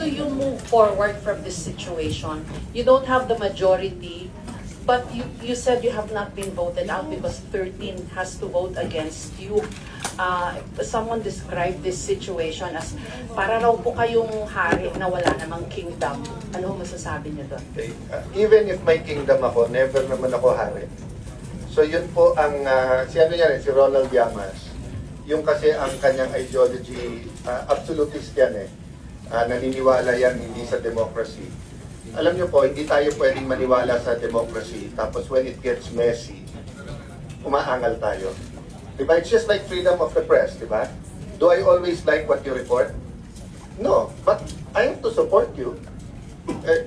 do you move forward from this situation? You don't have the majority, but you said you have not been voted out because 13 has to vote against you. Someone described this situation as para raw po kayong hari na wala namang kingdom. Ano masasabi niyo doon? Okay. Even if may kingdom ako, never naman ako hari. So yun po ang, si Ronald Llamas, yung kasi ang kanyang ideology, absolutist yan naniniwala yan hindi sa democracy. Alam niyo po, hindi tayo pwedeng maniwala sa democracy, tapos when it gets messy, umaangal tayo. Diba? It's just like freedom of the press, diba? Do I always like what you report? No, but I have to support you.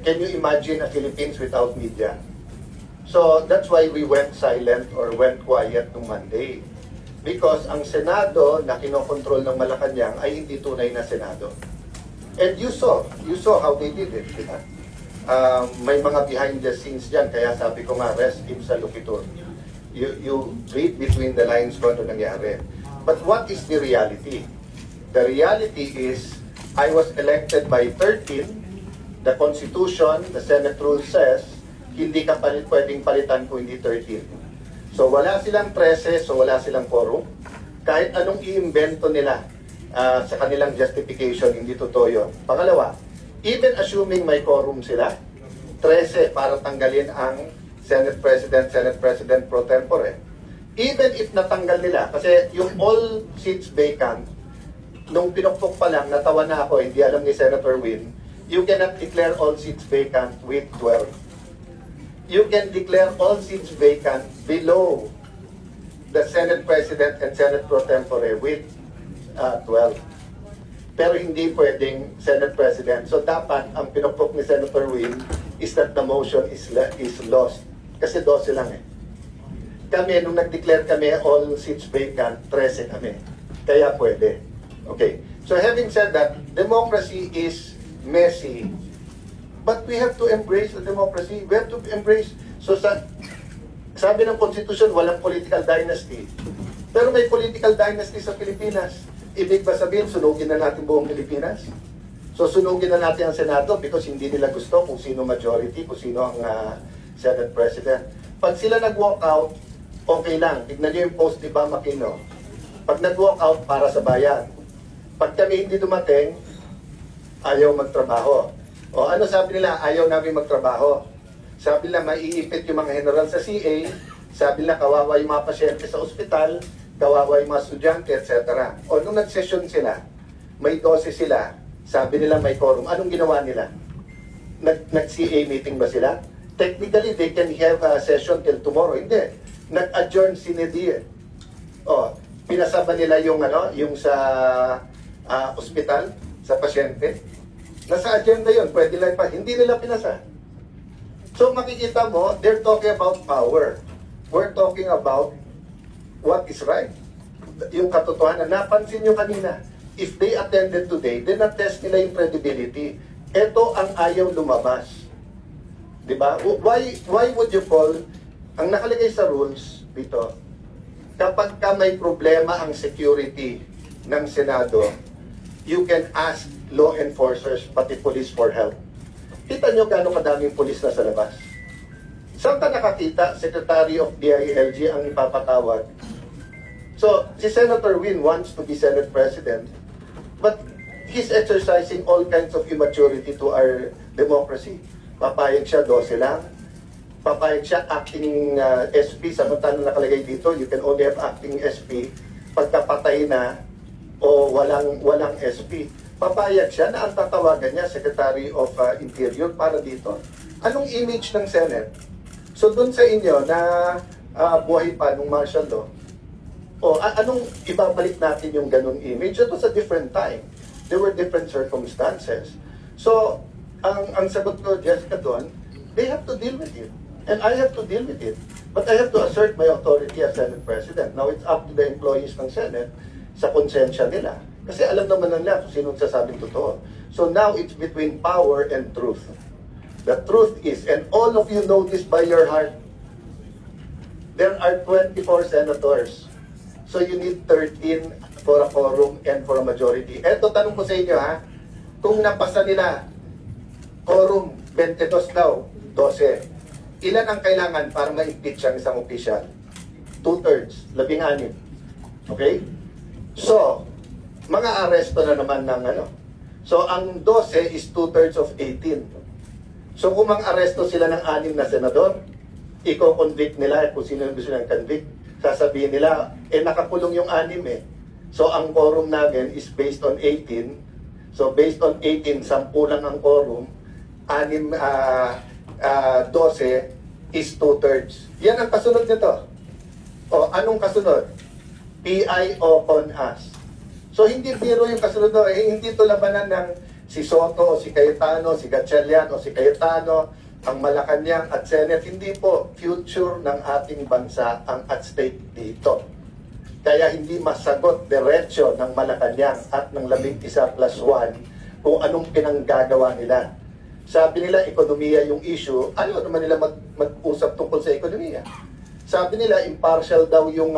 Can you imagine a Philippines without media? So that's why we went silent or went quiet nung Monday. Because ang Senado na kinokontrol ng Malacanang ay hindi tunay na Senado. And you saw how they did it, diba? May mga behind the scenes dyan, kaya sabi ko nga, rest ipsa loquitur. You read between the lines kung ano nangyari. But what is the reality? The reality is, I was elected by 13. The Constitution, the Senate rule says, hindi ka pwedeng palitan kung hindi 13. So wala silang 13, so wala silang quorum. Kahit anong i-invento nila sa kanilang justification, hindi totoo yun. Pangalawa, even assuming may quorum sila, 13 para tanggalin ang Senate President pro tempore. Even if natanggal nila, kasi yung all seats vacant, nung pinukpok pa lang, natawa na ako, hindi alam ni Senator Win, you cannot declare all seats vacant with 12. You can declare all seats vacant below the Senate President and Senate pro tempore with 12. Pero hindi pwedeng Senate President. So dapat ang pinupok ni Senator Win is that the motion is lost. Kasi 12 lang Kami, nung nag-declare kami all seats vacant, 13 kami. Kaya pwede. Okay. So having said that, democracy is messy. But we have to embrace the democracy. We have to embrace. So sabi ng Constitution, walang political dynasty. Pero may political dynasty sa Pilipinas. Ibig ba sabihin, sunugin na natin buong Pilipinas? So sunugin na natin ang Senado because hindi nila gusto kung sino majority, kung sino ang Senate President. Pag sila nag-walk out, okay lang. Tignan niyo yung post ni Bam Aquino. Pag nag-walk out, para sa bayan. Pag kami hindi dumating, ayaw magtrabaho. O ano sabi nila? Ayaw namin magtrabaho. Sabi nila, maiipit yung mga general sa CA. Sabi nila, kawawa yung mga pasyente sa ospital. Kawawa yung mga estudyante, etc. O nung nag-session sila, may 12 sila. Sabi nila may quorum. Anong ginawa nila? Nag-CA meeting ba sila? Technically, they can have a session till tomorrow. Hindi. Nag-adjourn sinedi. O, pinasama nila yung sa ospital, sa pasyente. Nasa agenda yun. Pwede lang pa. Hindi nila pinasa. So makikita mo, they're talking about power. We're talking about what is right. Yung katotohanan. Napansin nyo kanina. If they attended today, then na-test nila yung credibility. Ito ang ayaw lumabas. Diba? Why would you call, ang nakalagay sa rules dito, kapag ka may problema ang security ng Senado, you can ask law enforcers, pati police for help. Kita nyo gaano kadaming police na sa labas. Saan ka nakakita, Secretary of DILG ang ipapatawag? So, si Senator Win wants to be Senate President, but he's exercising all kinds of immaturity to our democracy. Papayag siya, 12 lang. Papayag siya, acting SP, samantalang nakalagay dito, you can only have acting SP pagkapatay na o walang SP. Papayag siya na ang tatawagan niya, Secretary of Interior, para dito. Anong image ng Senate? So dun sa inyo na buhay pa nung martial law, anong ibabalik natin yung ganung image? It was a different time. There were different circumstances. So, ang sagot ko, Jessica, doon, they have to deal with it. And I have to deal with it. But I have to assert my authority as Senate President. Now, it's up to the employees ng Senate sa konsensya nila. Kasi alam naman nila kung sino sasabing totoo. So now, it's between power and truth. The truth is, and all of you know this by your heart, there are 24 senators. So you need 13 for a quorum and for a majority. Eto, tanong ko sa inyo kung napasa nila, quorum 22 daw, 12. Ilan ang kailangan para ma-impeach ang isang opisyal? 2/3, 16. Okay? So, mga aresto na naman ng ano. So, ang 12 is 2/3 of 18. So, kung mang-aresto sila ng 6 na senador, i-convict nila kung sino yung gusto nilang convict. Sasabihin nila, nakakulong yung 6 eh. So, ang quorum namin is based on 18. So, based on 18, 10 lang ang quorum. 12 is 2/3. Yan ang kasunod nito. O, anong kasunod? PI upon us. So, hindi biro yung kasunod no? Hindi ito labanan ng si Soto o si Cayetano, si Gatchalian o si Cayetano, ang Malacanang at Senate. Hindi po future ng ating bansa ang at stake dito. Kaya hindi masagot diretso ng Malacanang at ng 11+1 kung anong pinanggagawa nila. Sabi nila, ekonomiya yung issue. Ano naman nila mag-usap tungkol sa ekonomiya? Sabi nila, impartial daw yung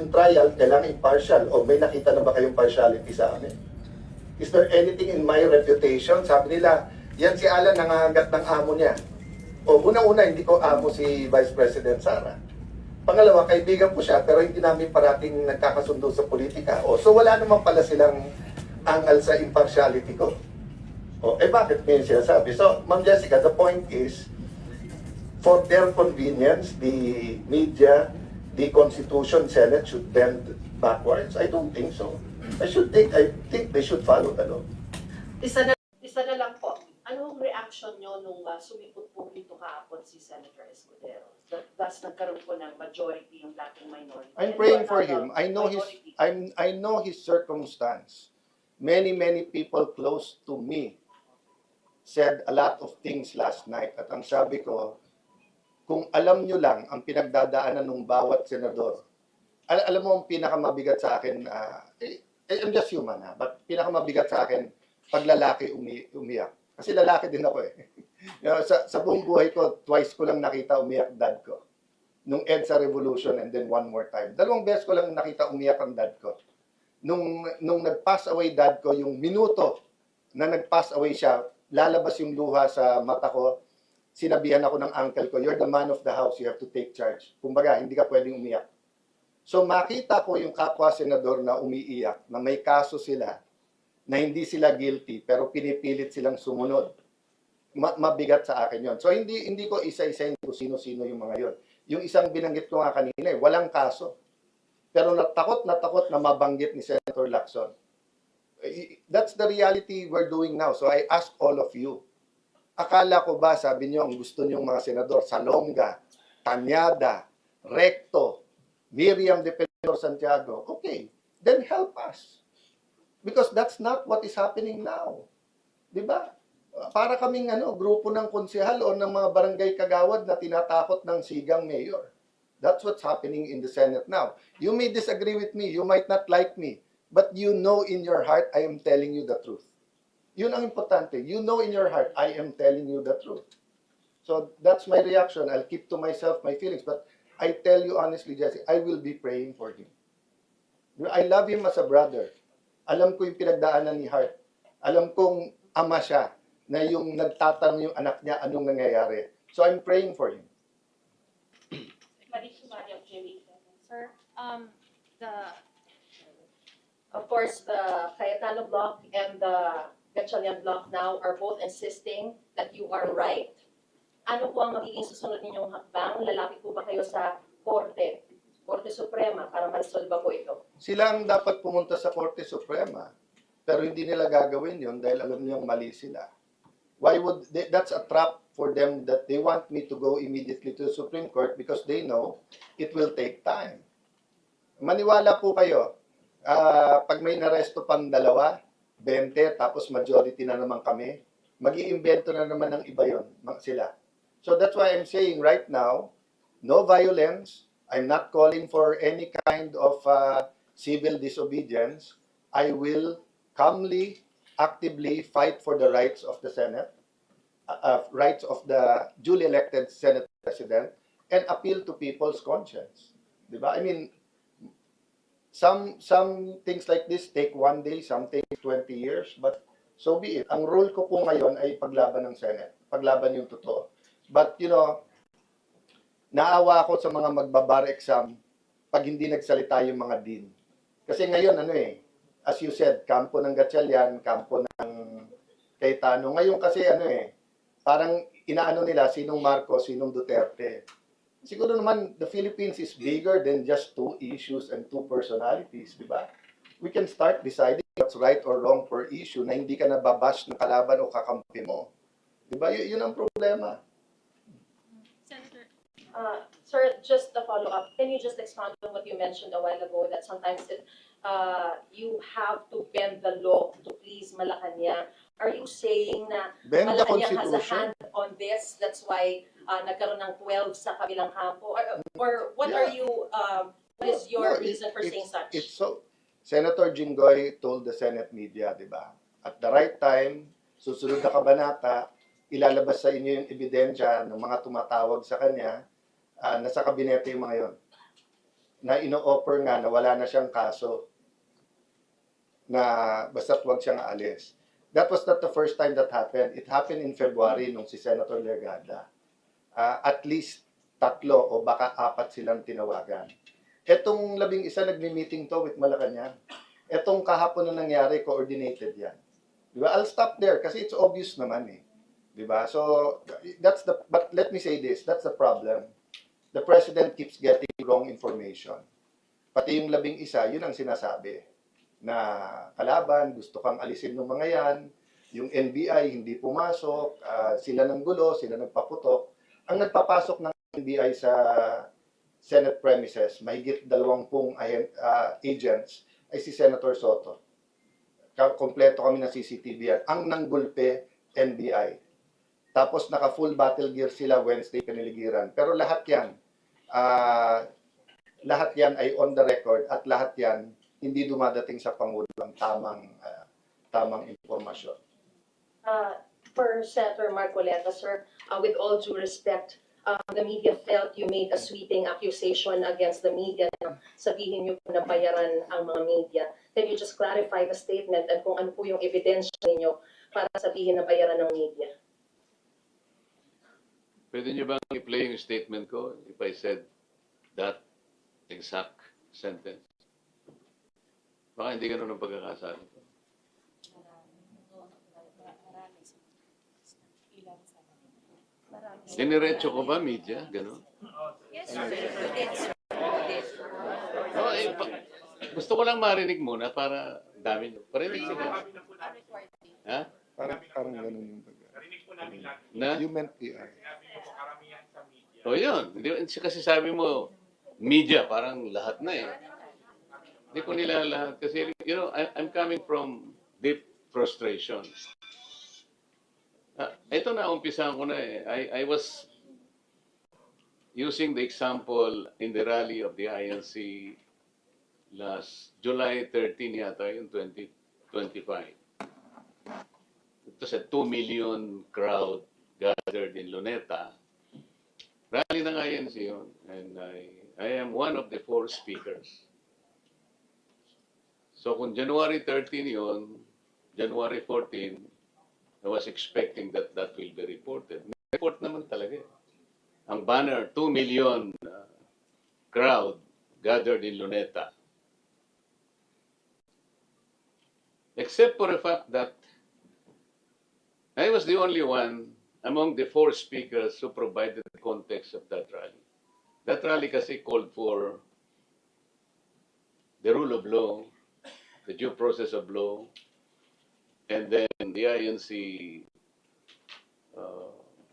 trial, kailangan impartial. O may nakita na ba kayong partiality sa amin? Is there anything in my reputation? Sabi nila, yan si Alan nangangagat ng amo niya. O unang-una, hindi ko amo si Vice President Sara. Pangalawa, kaibigan ko siya, pero hindi namin parating nagkakasundo sa politika. O, so wala naman pala silang angal sa impartiality ko. O, bakit may sinasabi? So, Ma'am Jessica, the point is, for their convenience, the media, the Constitution, Senate should bend backwards. I don't think so. I think they should follow the law. Isa na lang po. Anong reaction nyo nung sumipot po dito kahapon si Senator Escudero? Thus, nagkaroon po ng majority yung dating minority. I'm praying for him. I know his circumstance. Many people close to me said a lot of things last night. At ang sabi ko, kung alam nyo lang ang pinagdadaanan ng bawat senador, alam mo ang pinakamabigat sa akin, I'm just human but pinakamabigat sa akin, pag lalaki umiyak. Kasi lalaki din ako eh. sa buong buhay ko, twice ko lang nakita umiyak dad ko. Nung EDSA Revolution and then one more time. 2 beses ko lang nakita umiyak ang dad ko. Nung nag-pass away dad ko, yung minuto na nag-pass away siya, lalabas yung luha sa mata ko, sinabihan ako ng uncle ko, you're the man of the house, you have to take charge. Kumbaga, hindi ka pwedeng umiyak. So makita ko yung kapwa senador na umiiyak, na may kaso sila, na hindi sila guilty, pero pinipilit silang sumunod. Mabigat sa akin yon. So hindi ko isa-isahin kung sino-sino yung mga yon. Yung isang binanggit ko nga kanina, walang kaso. Pero natakot na mabanggit ni Senator Lacson. That's the reality we're doing now. So I ask all of you, akala ko ba, sabi niyo, ang gusto niyong mga senador, Salonga, Tanyada, Recto, Miriam Defensor Santiago, okay, then help us. Because that's not what is happening now. Diba? Para kaming grupo ng konsehal o ng mga barangay kagawad na tinatakot ng sigang mayor. That's what's happening in the Senate now. You may disagree with me, you might not like me, but you know in your heart, I am telling you the truth. Yun ang importante. You know in your heart, I am telling you the truth. So that's my reaction. I'll keep to myself my feelings. But I tell you honestly, Jesse, I will be praying for him. I love him as a brother. Alam ko yung pinagdaanan ni Hart. Alam kong ama siya na yung nagtatanong yung anak niya anong nangyayari. So I'm praying for him. Sir, Of course, the Cayetano block and the Gatchalian block now are both insisting that you are right. Ano po ang magiging susunod ninyong hakbang? Lalapit po ba kayo sa Korte Suprema para ma-resolve po ito? Sila ang dapat pumunta sa Korte Suprema. Pero hindi nila gagawin yun dahil alam niyang mali sila. That's a trap for them that they want me to go immediately to the Supreme Court because they know it will take time. Maniwala po kayo, pag may naresto pang 2, 20, tapos majority na naman kami, mag-iimbento na naman ng iba yun, sila. So that's why I'm saying right now, no violence. I'm not calling for any kind of civil disobedience. I will calmly, actively fight for the rights of the Senate, rights of the duly elected Senate President, and appeal to people's conscience. Diba? I mean, some things like this take 1 day, some take 20 years, but So be it. Ang role ko po ngayon ay paglaban ng Senate. Paglaban yung totoo. But, naawa ako sa mga magbabar exam pag hindi nagsalita yung mga dean. Kasi ngayon, as you said, kampo ng Gatchalian, kampo ng Cayetano. Ngayon kasi, parang inaano nila sinong Marcos, sinong Duterte. Siguro naman, the Philippines is bigger than just two issues and two personalities, di ba? We can start deciding what's right or wrong per issue na hindi ka nababash ng kalaban o kakampi mo. Di ba? Yun ang problema. Senator. Sir, just a follow-up. Can you just expound on what you mentioned a while ago that sometimes you have to bend the law to please Malacanang? Are you saying na Bend the Malacanang has a Constitution. hand on this? That's why nagkaroon ng 12 sa kabilang kampo? Or what are you, what is your reason for saying such? It's so, Senator Jinggoy told the Senate media, di ba? At the right time, susunod na kabanata, ilalabas sa inyo yung ebidensya ng mga tumatawag sa kanya, nasa kabinete yung mga yon, na ino-offer nga na wala na siyang kaso, na basta't wag siyang aalis. That was not the first time that happened. It happened in February nung si Senator Legarda. At least 3 o baka 4 silang tinawagan. Etong 11 nagmi-meeting to with Malacanang. Etong kahapon na nangyari, coordinated yan. Diba? I'll stop there kasi it's obvious naman eh. Diba? So, but let me say this, that's the problem. The President keeps getting wrong information. Pati yung 11, yun ang sinasabi. Na kalaban, gusto kang alisin ng mga yan, yung NBI hindi pumasok, sila ng gulo, sila nagpaputok. Ang nagpapasok ng NBI sa Senate premises, mahigit 20 agents, ay si Senator Soto. Kompleto kami ng CCTV yan. Ang nanggulpe, NBI. Tapos naka-full battle gear sila Wednesday piniligiran. Pero lahat yan ay on the record at lahat yan hindi dumadating sa Pangulo ang tamang impormasyon. For Senator Marcoleta, sir, with all due respect, the media felt you made a sweeping accusation against the media na sabihin niyo po na bayaran ang mga media. Can you just clarify the statement at kung ano po yung ebidensya ninyo para sabihin na bayaran ng media? Pwede niyo bang i-play yung statement ko if I said that exact sentence? Baka hindi ganun ang pagkakasabi ko. Diniretso ko ba, media? Ganun? Oh, gusto ko lang marinig muna para dami nyo. Parinig sila. Ha? Parang ganun yung Na? You meant PR. O yun. Kasi sabi mo, media, parang lahat na eh. Hindi ko nila lahat. Kasi, I'm coming from deep frustration. Ito na, umpisahan ko na eh. I was using the example in the rally of the INC last July 13 yata, yung 2025. It was a 2 million crowd gathered in Luneta. Rally ng INC yun. And I am one of the 4 speakers. So kung January 13 yun, January 14, I was expecting that will be reported. Report naman talaga. Ang banner, 2 million crowd gathered in Luneta. Except for the fact that I was the only one among the 4 speakers who provided the context of that rally. That rally kasi called for the rule of law, the due process of law, and then the INC,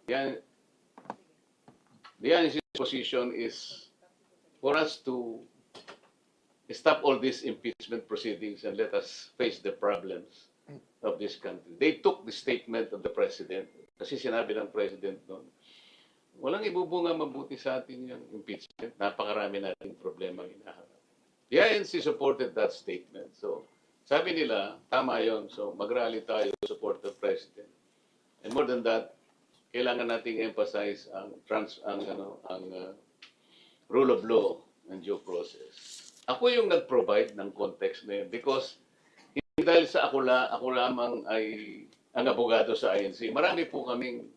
the INC's position is for us to stop all these impeachment proceedings and let us face the problems of this country. They took the statement of the President, kasi sinabi ng President noon, walang ibubunga mabuti sa atin yung impeachment. Napakarami nating problema hinaharap. The INC supported that statement. So, sabi nila, tama yun. So, mag-rally tayo to support the President. And more than that, kailangan nating emphasize ang rule of law and due process. Ako yung nag-provide ng context na yun because hindi dahil sa ako lamang ay ang abogado sa INC. Marami po kaming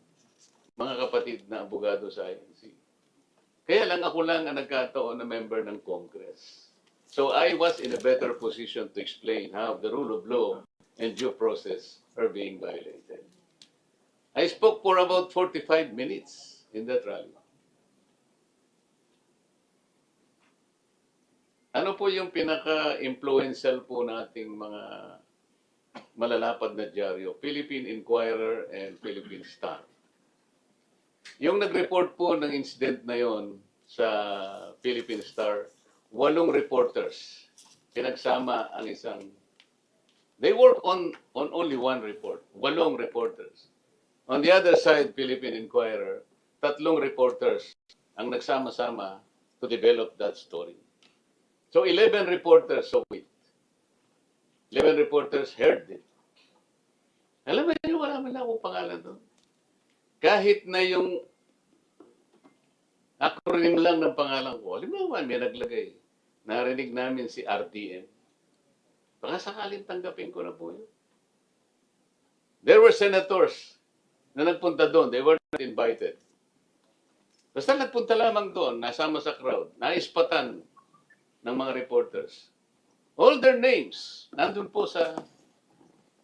mga kapatid na abogado sa INC. Kaya lang ako lang ang nagkataon na member ng Congress. So I was in a better position to explain how the rule of law and due process are being violated. I spoke for about 45 minutes in that rally. Ano po yung pinaka-influential po nating mga malalapad na dyaryo? Philippine Inquirer and Philippine Star. Yung nag-report po ng incident na yon sa Philippine Star, 8 reporters. Pinagsama ang isang... They work on only one report. 8 reporters. On the other side, Philippine Inquirer, 3 reporters ang nagsama-sama to develop that story. So 11 reporters saw it. 11 reporters heard it. Alam mo niyo, wala man akong pangalan doon. Kahit na yung acronym lang ng pangalan ko, alam mo man, may naglagay. Narinig namin si RTM. Baka sakaling tanggapin ko na po yun. There were senators na nagpunta doon. They were not invited. Basta nagpunta lamang doon, nasama sa crowd, naispatan ng mga reporters. All their names, nandun po sa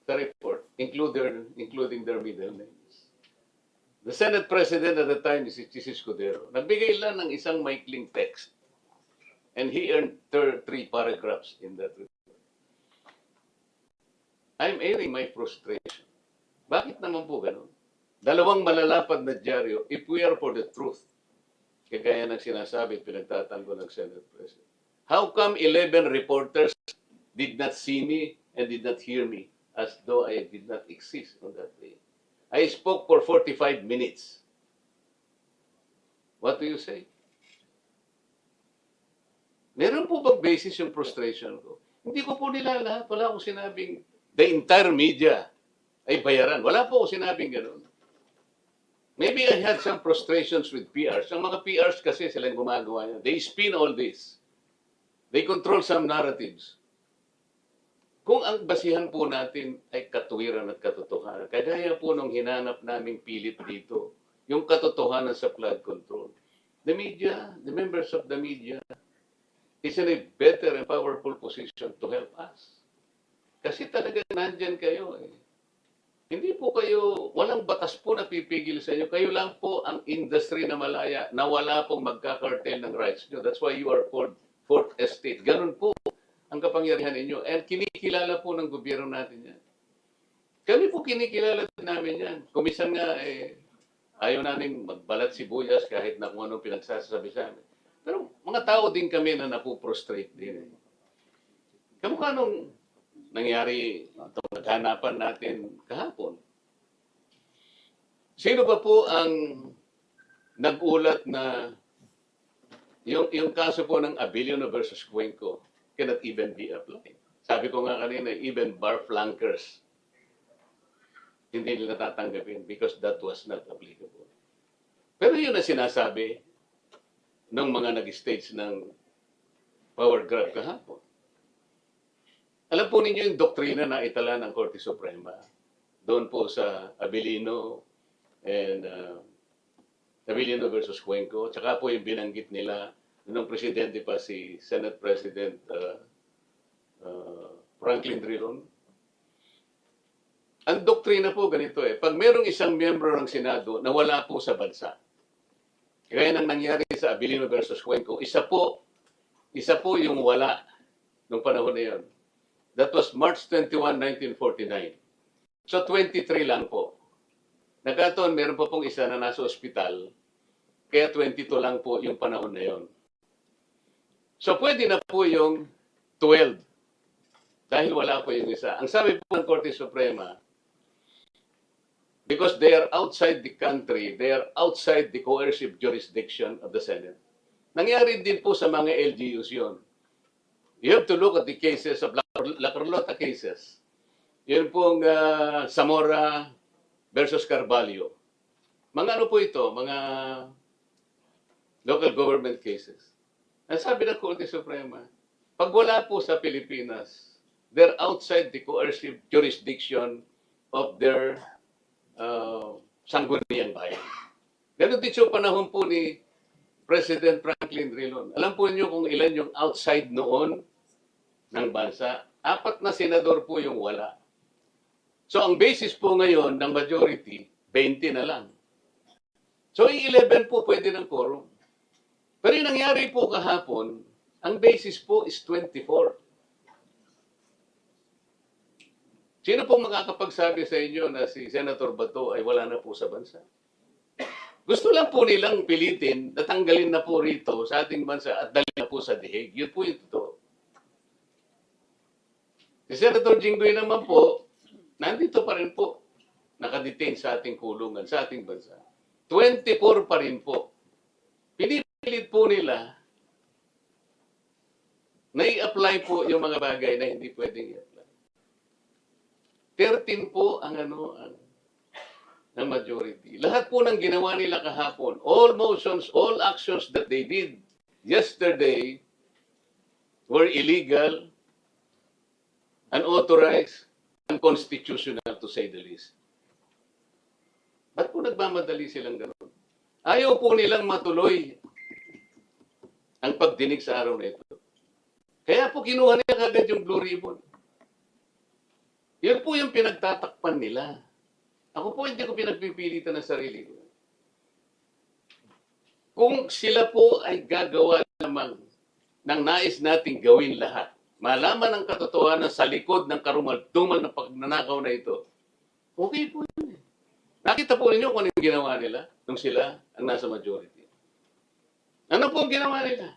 report, including their middle names. The Senate President at the time, si Chis Escudero, nagbigay lang ng isang maikling text. And he earned 3 paragraphs in that report. I'm airing my frustration. Bakit naman po ganun? 2 malalapad na dyaryo, if we are for the truth, kagaya ng sinasabi, pinagtatanggol ng Senate President. How come 11 reporters did not see me and did not hear me as though I did not exist on that day? I spoke for 45 minutes. What do you say? Meron po bang basis yung frustration ko? Hindi ko po nila lahat. Wala akong sinabing the entire media ay bayaran. Wala po akong sinabing ganun. Maybe I had some frustrations with PRs. Ang mga PRs kasi silang gumagawa niya. They spin all this. They control some narratives. Kung ang basihan po natin ay katuwiran at katotohanan, kagaya po nung hinanap naming pilit dito, yung katotohanan sa flood control. The media, the members of the media, is in a better and powerful position to help us. Kasi talagang nandyan kayo eh. Hindi po kayo, walang batas po na pipigil sa inyo. Kayo lang po ang industry na malaya na wala pong magkakartel ng rights nyo. That's why you are called Fourth Estate. Ganun po ang kapangyarihan ninyo. And kinikilala po ng gobyerno natin yan. Kami po kinikilala namin yan. Kumisan nga, ayaw namin magbalat sibuyas kahit na kung anong pinagsasabi sa amin. Pero mga tao din kami na napuprostrate din. Kamukha nung nangyari itong naghanapan natin kahapon. Sino ba po ang nag-ulat na yung kaso po ng Abilino versus Cuenco cannot even be applied? Sabi ko nga kanina, even bar flankers hindi nila tatanggapin because that was not applicable. Pero yun ang sinasabi ng mga nag-stage ng power grab kahapon. Alam po ninyo yung doktrina na itala ng Korte Suprema doon po sa Abilino and Abilino versus Cuenco. Tsaka po yung binanggit nila nung presidente pa si Senate President Franklin Drilon. Ang doktrina po ganito eh. Pag merong isang miyembro ng Senado na wala po sa bansa, kaya nang nangyari sa Abilino versus Cuenco, isa po yung wala nung panahon na yun. That was March 21, 1949. So 23 lang po. Nagkataon, meron pa pong isa na nasa ospital, kaya 22 lang po yung panahon na yun. So pwede na po yung 12 dahil wala po yung isa. Ang sabi po ng Korte Suprema, because they are outside the country, they are outside the coercive jurisdiction of the Senate. Nangyari din po sa mga LGUs yun. You have to look at the cases of La Carlota cases. Yun pong Zamora versus Carvalho. Mga ano po ito? Mga local government cases. Ang sabi ng Korte Suprema, pag wala po sa Pilipinas they're outside the coercive jurisdiction of their sangguniang bayan. Ganun din sa panahon po ni President Franklin Drilon. Alam po niyo kung ilan yung outside noon ng bansa? 4 na senador po yung wala. So ang basis po ngayon ng majority, 20 na lang. So yung 11 po pwede ng quorum. Pero yung nangyari po kahapon, ang basis po is 24. Sino po makakapagsabi sa inyo na si Senator Bato ay wala na po sa bansa? Gusto lang po nilang pilitin na tanggalin na po rito sa ating bansa at dalhin na po sa The Hague. Yun po yung totoo. Si Senator Jinggoy naman po, nandito pa rin po, nakadetain sa ating kulungan, sa ating bansa. 24 pa rin po. Pinipilit po nila na i-apply po yung mga bagay na hindi pwedeng i-apply. 13 po ang ng majority. Lahat po ng ginawa nila kahapon, all motions, all actions that they did yesterday were illegal, unauthorized, unconstitutional to say the least. Ba't po nagmamadali silang gano'n? Ayaw po nilang matuloy ang pagdinig sa araw na ito. Kaya po kinuha nila kagad yung Blue Ribbon. Yun po yung pinagtatakpan nila. Ako po hindi ko pinagpipilitan ng sarili ko. Kung sila po ay gagawa lamang ng nais nating gawin lahat, malaman ang katotohanan sa likod ng karumal-dumal na pagnanakaw na ito, okay po yun. Nakita po ninyo kung ano yung ginawa nila nung sila ang nasa majority. Ano po ang ginawa nila?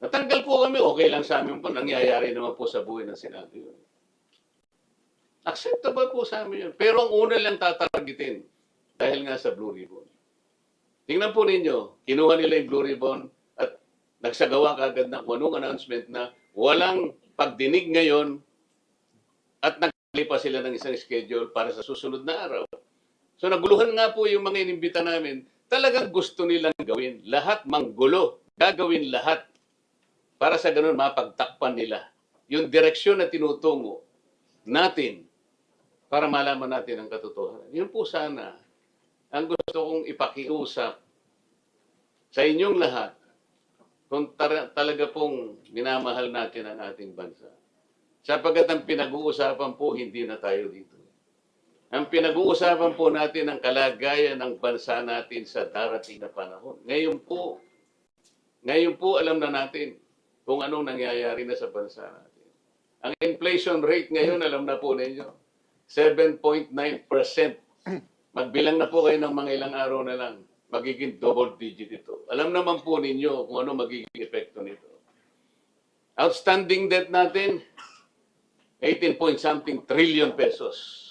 Natanggal po kami, okay lang sa amin po, nangyayari naman po sa buhay ng Senado yun. Acceptable po sa amin yun. Pero ang una lang tatargetin dahil nga sa Blue Ribbon. Tingnan po ninyo, kinuha nila yung Blue Ribbon at nagsagawa kagad ng anong announcement na walang pagdinig ngayon at naglipa sila ng isang schedule para sa susunod na araw. So naguluhan nga po yung mga inimbita namin, talagang gusto nilang gawin. Lahat manggulo, gagawin lahat para sa ganun mapagtakpan nila yung direksyon na tinutungo natin para malaman natin ang katotohanan. Yun po sana ang gusto kong ipakiusap sa inyong lahat kung talaga pong minamahal natin ang ating bansa. Sapagkat ang pinag-uusapan po, hindi na tayo dito. Ang pinag-uusapan po natin ang kalagayan ng bansa natin sa darating na panahon. Ngayon po alam na natin kung anong nangyayari na sa bansa natin. Ang inflation rate ngayon, alam na po ninyo, 7.9%. Magbilang na po kayo ng mga ilang araw na lang. Magiging double digit ito. Alam naman po ninyo kung ano magiging epekto nito. Outstanding debt natin, 18-point-something trillion pesos.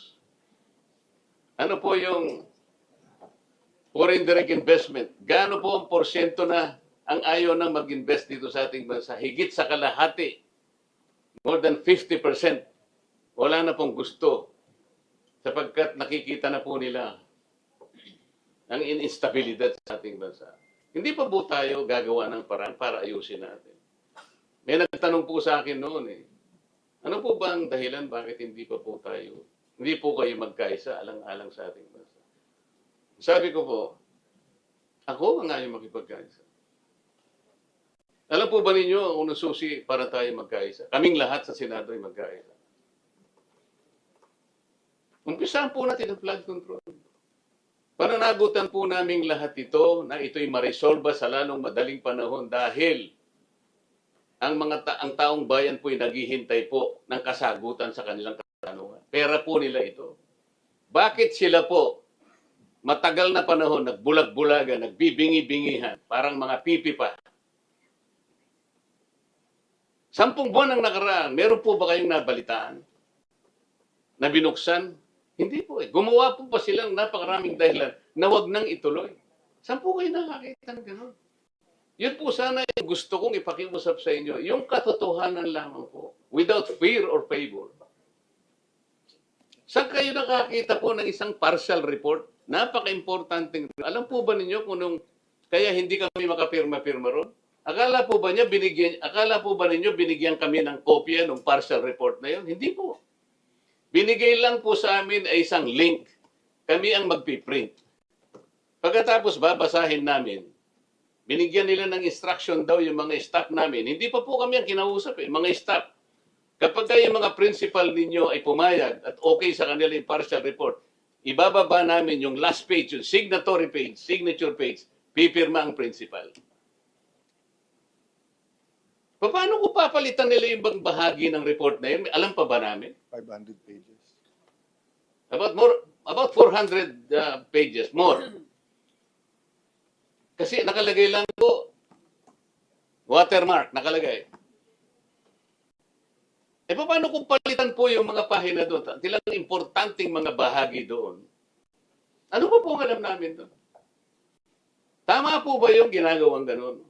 Ano po yung foreign direct investment? Gaano po ang porsyento na ang ayaw nang mag-invest dito sa ating bansa? Higit sa kalahati. More than 50%. Wala na pong gusto. Sapagkat nakikita na po nila ang instabilidad sa ating bansa. Hindi pa po tayo gagawa ng paraan para ayusin natin. May nagtanong po sa akin noon ano po ba ang dahilan bakit hindi po kayo magkaisa alang-alang sa ating bansa? Sabi ko po, ako ang ayaw makipagkaisa. Alam po ba ninyo kung nasusi para tayo magkaisa? Kaming lahat sa Senado ay magkaisa. Umpisahan po natin ang flood control. Pananagutan po namin lahat ito na ito'y maresolba sa lalong madaling panahon dahil ang taong bayan po'y naghihintay po ng kasagutan sa kanilang katanungan. Pera po nila ito. Bakit sila po matagal na panahon nagbulag-bulagan, nagbibingi-bingihan, parang mga pipi pa? 10 buwan ang nakaraan, meron po ba kayong nabalitaan na binuksan? Hindi po Gumawa po pa silang napakaraming dahilan na wag nang ituloy. Saan po kayo nakakita ng gano'n? Yun po sana yung gusto kong ipakiusap sa inyo. Yung katotohanan lamang po. Without fear or favor. Saan kayo nakakita po ng isang partial report? Napaka-importante. Alam po ba ninyo kung kaya hindi kami makapirma-pirma ron? Akala po ba ninyo binigyan kami ng kopya ng partial report na yun? Hindi po. Binigay lang po sa amin ay isang link. Kami ang magpiprint. Pagkatapos babasahin namin, binigyan nila ng instruction daw yung mga staff namin. Hindi pa po kami ang kinausap mga staff. Kapag yung mga principal ninyo ay pumayag at okay sa kanila yung partial report, ibababa namin yung last page, yung signatory page, signature page, pipirma ang principal. Paano ko papalitan nila yung ibang bahagi ng report na yun? Alam pa ba namin? 500 pages. About 400 pages, more. Kasi nakalagay lang po, watermark, nakalagay. Paano kung palitan po yung mga pahina doon? Tilang importanteng mga bahagi doon. Ano pa po ang alam namin doon? Tama po ba yung ginagawang ganun?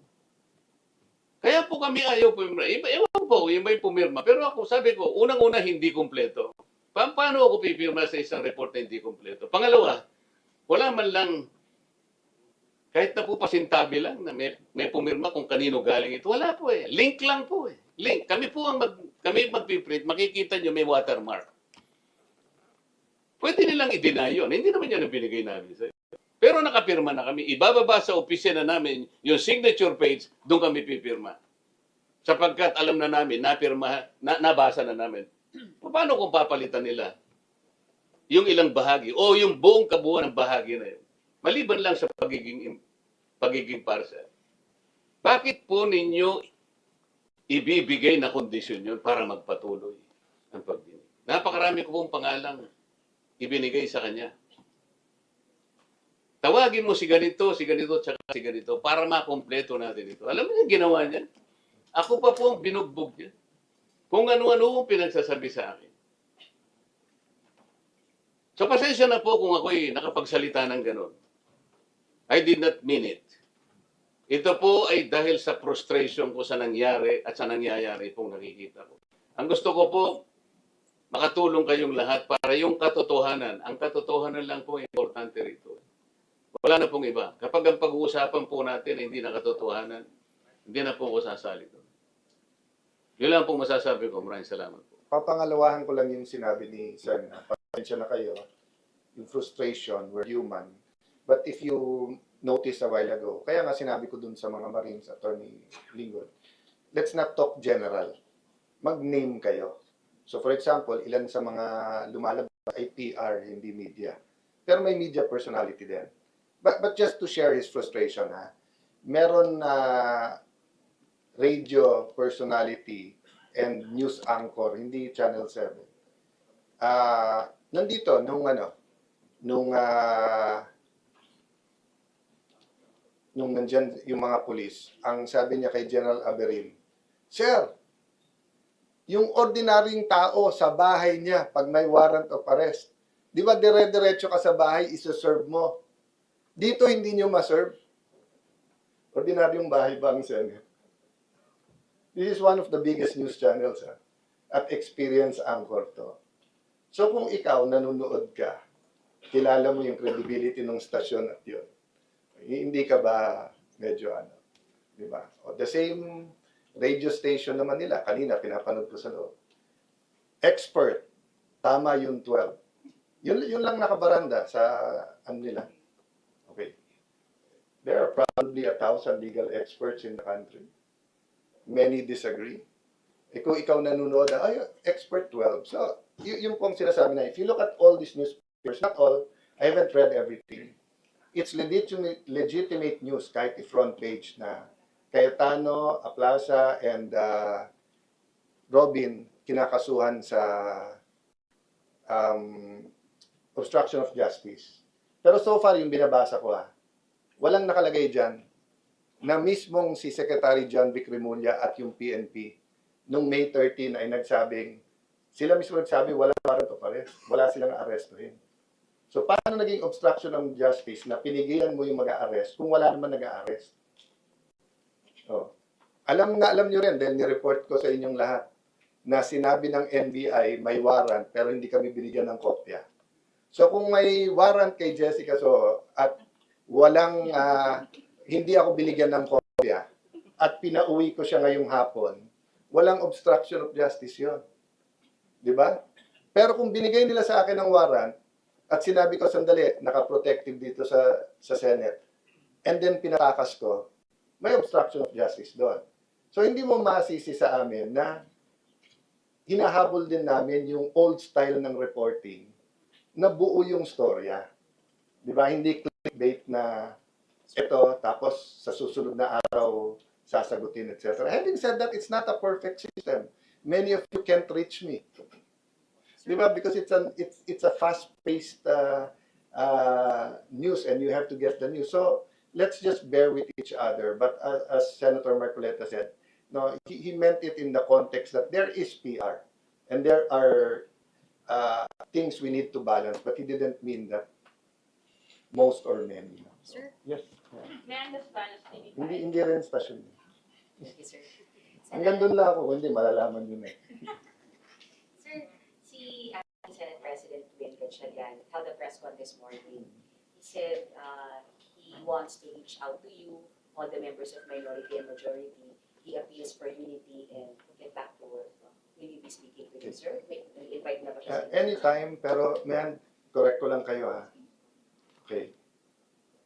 Kaya po kami ayaw pumirma. Ewan po, yung may pumirma. Pero ako, sabi ko, unang-una hindi kumpleto. Paano ako pipirma sa isang report na hindi kumpleto? Pangalawa, wala man lang, kahit na po pasintabi lang na may pumirma kung kanino galing ito. Wala po eh. Link lang po eh. Link. Kami po ang magpiprint. Makikita nyo may watermark. Pwede nilang i-deny yun. Hindi naman yan ang binigay namin sa'yo. Pero nakapirma na kami. Ibababa sa opisina namin yung signature page, doon kami pipirma. Sapagkat alam na namin, nabasa na namin. Paano kung papalitan nila yung ilang bahagi o yung buong kabuuan ng bahagi na yun? Maliban lang sa pagiging parcel. Bakit po ninyo ibibigay na kondisyon yun para magpatuloy ang pagdinig? Napakarami ko pong pangalang ibinigay sa kanya. Tawagin mo si ganito, tsaka si ganito, para makompleto natin ito. Alam mo yung ginawa niya? Ako pa po ang binugbog niya. Kung ano-ano ang pinagsasabi sa akin. So, pasensya na po kung ako'y nakapagsalita ng ganon. I did not mean it. Ito po ay dahil sa frustration ko sa nangyari at sa nangyayari pong nakikita ko. Ang gusto ko po, makatulong kayong lahat para yung katotohanan. Ang katotohanan lang po importante rito. Wala na pong iba. Kapag ang pag-uusapan po natin hindi na katotohanan, hindi na po ako sasali doon. Yun lang pong masasabi ko. Maraming salamat po. Papangalawahan ko lang yung sinabi ni Sen. Pasensya na kayo. Yung frustration, we're human. But if you noticed a while ago, kaya nga sinabi ko dun sa mga Marines, Attorney Lingod, let's not talk general. Mag-name kayo. So for example, ilan sa mga lumalabas ay PR, hindi media. Pero may media personality din. But just to share his frustration, meron na radio personality and news anchor, hindi Channel 7. Nandito, nung nandyan yung mga pulis, ang sabi niya kay General Aberin, Sir, yung ordinaryong tao sa bahay niya, pag may warrant of arrest, di ba dire-diretso ka sa bahay, isa-serve mo? Dito hindi nyo ma-serve. Ordinaryong bahay ba ang Senate? This is one of the biggest news channels at experience anchor to. So kung ikaw nanonood ka, kilala mo yung credibility ng stasyon at yun, hindi ka ba medyo di ba? O the same radio station naman nila, kanina pinapanood ko sa loob. Expert, tama yung 12. Yun lang nakabaranda sa nila. Okay. There are probably 1,000 legal experts in the country. Many disagree. Kung ikaw nanonood, expert 12. So, yung pong sinasabi na, if you look at all these newspapers, not all, I haven't read everything. It's legitimate news, kahit i-front page na Cayetano, Aplaza, and Robin kinakasuhan sa obstruction of justice. Pero so far, yung binabasa ko walang nakalagay dyan na mismong si Secretary John Vic Remulla at yung PNP nung May 13 ay nagsabing, sila mismo nagsabi, walang warrant of arrest, wala silang arestuhin. So, paano naging obstruction of justice na pinigilan mo yung mag-a-arrest kung wala naman nag-a-arrest? Oh. Alam nyo rin, dahil ni-report ko sa inyong lahat, na sinabi ng NBI may warrant pero hindi kami binigyan ng kopya. So, kung may warrant kay Jessica So at walang, hindi ako binigyan ng kopya, at pinauwi ko siya ngayong hapon, walang obstruction of justice yon, di ba? Pero kung binigay nila sa akin ng warrant, at sinabi ko, sandali, naka-protective dito sa Senate, and then pinatakas ko, may obstruction of justice doon. So, hindi mo masisi sa amin na hinahabol din namin yung old style ng reporting na buo yung storya. Di ba? Hindi clickbait na ito, tapos sa susunod na araw, sasagutin, etc. Having said that, it's not a perfect system. Many of you can't reach me. Di ba? Because it's a fast-paced news and you have to get the news. So, let's just bear with each other. But as Senator Marcoleta said, no, he meant it in the context that there is PR and there are things we need to balance, but he didn't mean that most or many. Sir, Yes. may I understand as TV5? Hindi rin station. Thank you, sir. Hanggang doon lang ako, hindi malalaman yun eh. Sir, si acting Senate President Win Gatchalian held a press con this morning. He said he wants to reach out to you, all the members of minority and majority. He appeals for unity and to get back to work. Will you be speaking to him, sir? May invite na ba siya? Anytime, pero man, correct ko lang kayo ha. Okay.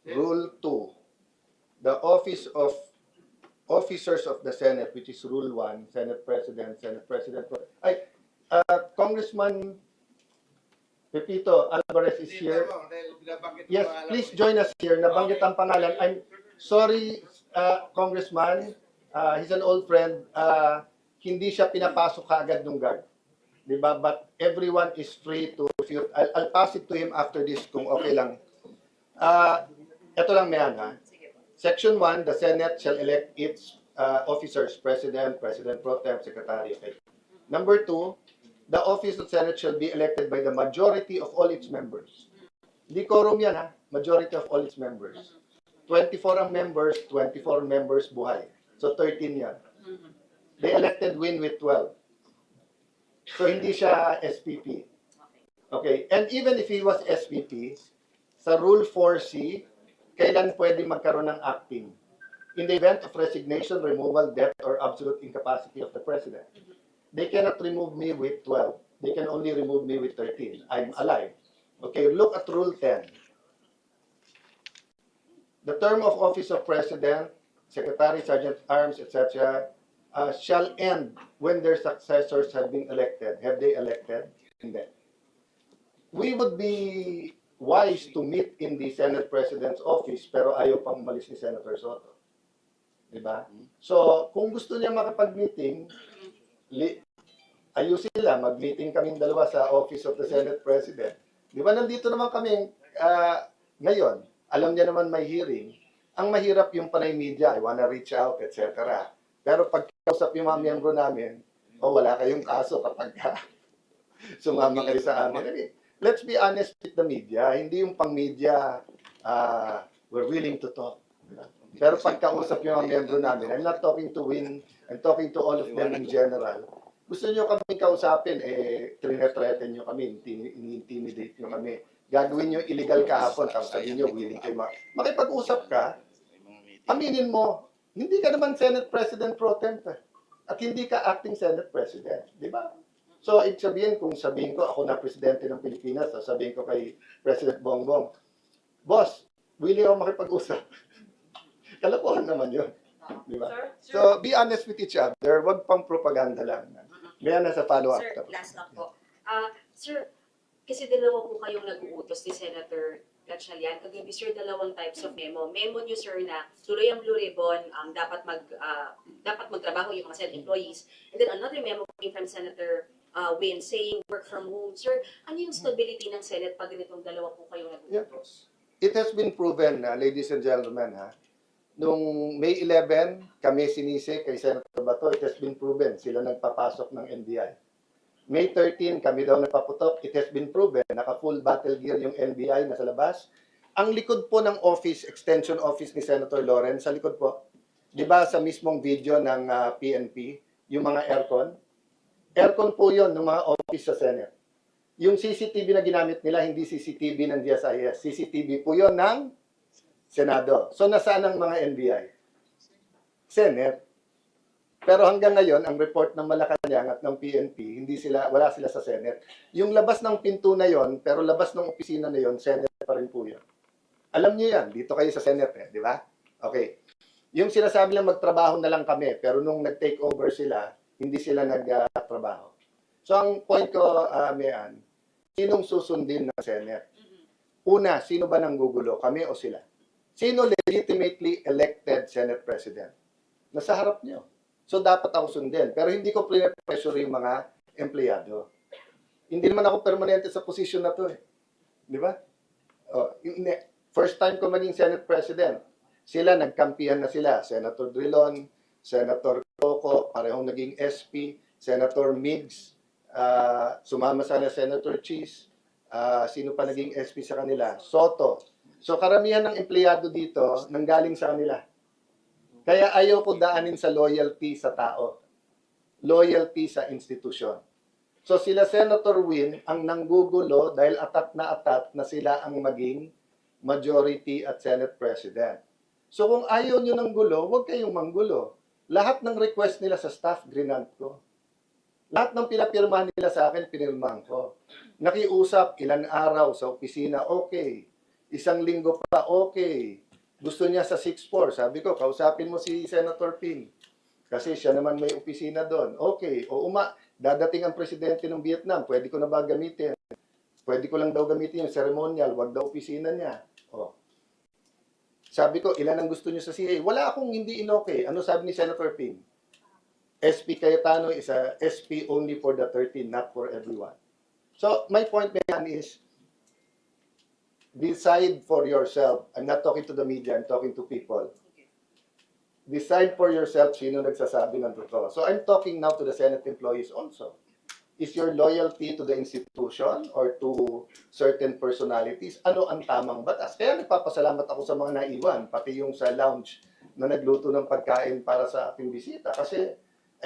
Rule 2. The office of officers of the Senate, which is Rule 1, Senate President, Congressman Pepito Alvarez is here. Yes, please join us here. Nabanggit ang pangalan. I'm sorry, Congressman. He's an old friend. Hindi siya pinapasok kaagad ng guard. Diba? But everyone is free to, I'll pass it to him after this kung okay lang. Ito lang mayan ha. Section 1, the Senate shall elect its officers, President, President Pro Tem, Secretary. Okay. Number 2, the office of Senate shall be elected by the majority of all its members. Hindi quorum yan ha. Majority of all its members. 24 ang members, 24 members buhay. So 13 yan. They elected Win with 12. So hindi siya SPP. Okay. And even if he was SPP, sa Rule 4C, kailan pwede magkaroon ng acting? In the event of resignation, removal, death, or absolute incapacity of the President. They cannot remove me with 12. They can only remove me with 13. I'm alive. Okay, look at Rule 10. The term of office of President, Secretary, Sergeant at Arms, etc., shall end when their successors have been elected. Have they elected? Hindi. We would be wise to meet in the Senate President's office, pero ayaw pang umalis ni Senator Soto. Diba? So, kung gusto niya makapag-meeting, ayusin nila, mag-meeting kaming dalawa sa office of the Senate President. Diba, nandito naman kami ngayon, alam niya naman may hearing. Ang mahirap yung panay media, I wanna reach out, etc. Pero pag kausap yung mga miyembro namin, wala kayong kaso kapag sumama kayo sa amin. Let's be honest with the media. Hindi yung pang-media, we're willing to talk. Pero pagkausap yung mga miyembro namin, I'm not talking to Win, I'm talking to all of them in general. Gusto nyo kami kausapin, threaten nyo kami, ini-intimidate nyo kami. Gagawin nyo illegal kahapon, tapos sabihin nyo, willing kayo makipag-usap ka, aminin mo, hindi ka naman Senate President Pro Tem, at hindi ka acting Senate President. Di ba? So, ibig sabihin, kung sabihin ko, ako na Presidente ng Pilipinas, sabihin ko kay President Bongbong, Boss, willing ako makipag-usap. Kalokohan naman yun. Di ba? So, be honest with each other. Wag pang propaganda lang. May nasa follow-up. Sir, last lang po. Sir, kasi dalawa po kayong nag-uutos ni Senator Gatchalian. Kagabi, sir, dalawang types of memo. Memo niyo, sir, na tuloy ang Blue Ribbon, dapat magtrabaho yung mga Senate employees. And then another memo came from Senator Win saying work from home. Sir, ano yung stability ng Senate pag ganitong dalawa po kayong nag-uutos? It has been proven, ladies and gentlemen, nung May 11, kami sinisi kay Senator Bato, it has been proven, sila nagpapasok ng NBI. May 13, kami daw nagpaputok, it has been proven, naka-full battle gear yung NBI nasa labas. Ang likod po ng office, extension office ni Senator Lawrence, sa likod po, di ba sa mismong video ng PNP, yung mga aircon? Aircon po yun ng mga office sa Senate. Yung CCTV na ginamit nila, hindi CCTV ng DSIS. CCTV po yun ng Senado. So, nasaan ang mga NBI? Senate. Pero hanggang ngayon, ang report ng Malacanang at ng PNP, wala sila sa Senate. Yung labas ng pinto na yon, pero labas ng opisina na yon, Senate pa rin po yun. Alam niyo yan, dito kayo sa Senate, di ba? Okay. Yung sinasabi lang magtrabaho na lang kami, pero nung nag-take over sila, hindi sila nagtrabaho. So ang point ko, Mayan, sinong susundin ng Senate? Una, sino ba nanggugulo? Kami o sila? Sino legitimately elected Senate President? Nasa harap niyo. So dapat ako sundin. Pero hindi ko pressure yung mga empleyado. Hindi naman ako permanente sa posisyon na to eh. Di ba? First time ko maging Senate President. Sila, nagkampihan na sila. Senator Drilon, Senator Coco, parehong naging SP, Senator Migs, sumama sana Senator Cheese, sino pa naging SP sa kanila? Soto. So karamihan ng empleyado dito nanggaling sa kanila. Kaya ayaw ko daanin sa loyalty sa tao. Loyalty sa institusyon. So sila Senator Win ang nanggugulo dahil atat na sila ang maging majority at Senate President. So kung ayaw nyo ng gulo, huwag kayong manggulo. Lahat ng request nila sa staff, grinant ko. Lahat ng pinapirmahan nila sa akin, pinirmahan ko. Nakiusap, ilan araw sa opisina, okay. Isang linggo pa, okay. Gusto niya sa 6-4. Sabi ko, kausapin mo si Senator Ping. Kasi siya naman may opisina doon. Okay. O dadating ang presidente ng Vietnam. Pwede ko na ba gamitin? Pwede ko lang daw gamitin yung ceremonial. Wag daw opisina niya. O. Sabi ko, ilan ang gusto niyo sa CA? Wala akong hindi inoke. Ano sabi ni Senator Ping? SP Cayetano is a SP only for the 13, not for everyone. So, my point is, decide for yourself. I'm not talking to the media, I'm talking to people. Decide for yourself sino nagsasabi ng totoo. So I'm talking now to the Senate employees also. Is your loyalty to the institution or to certain personalities? Ano ang tamang batas? Kaya nagpapasalamat ako sa mga naiwan, pati yung sa lounge na nagluto ng pagkain para sa aking bisita. Kasi,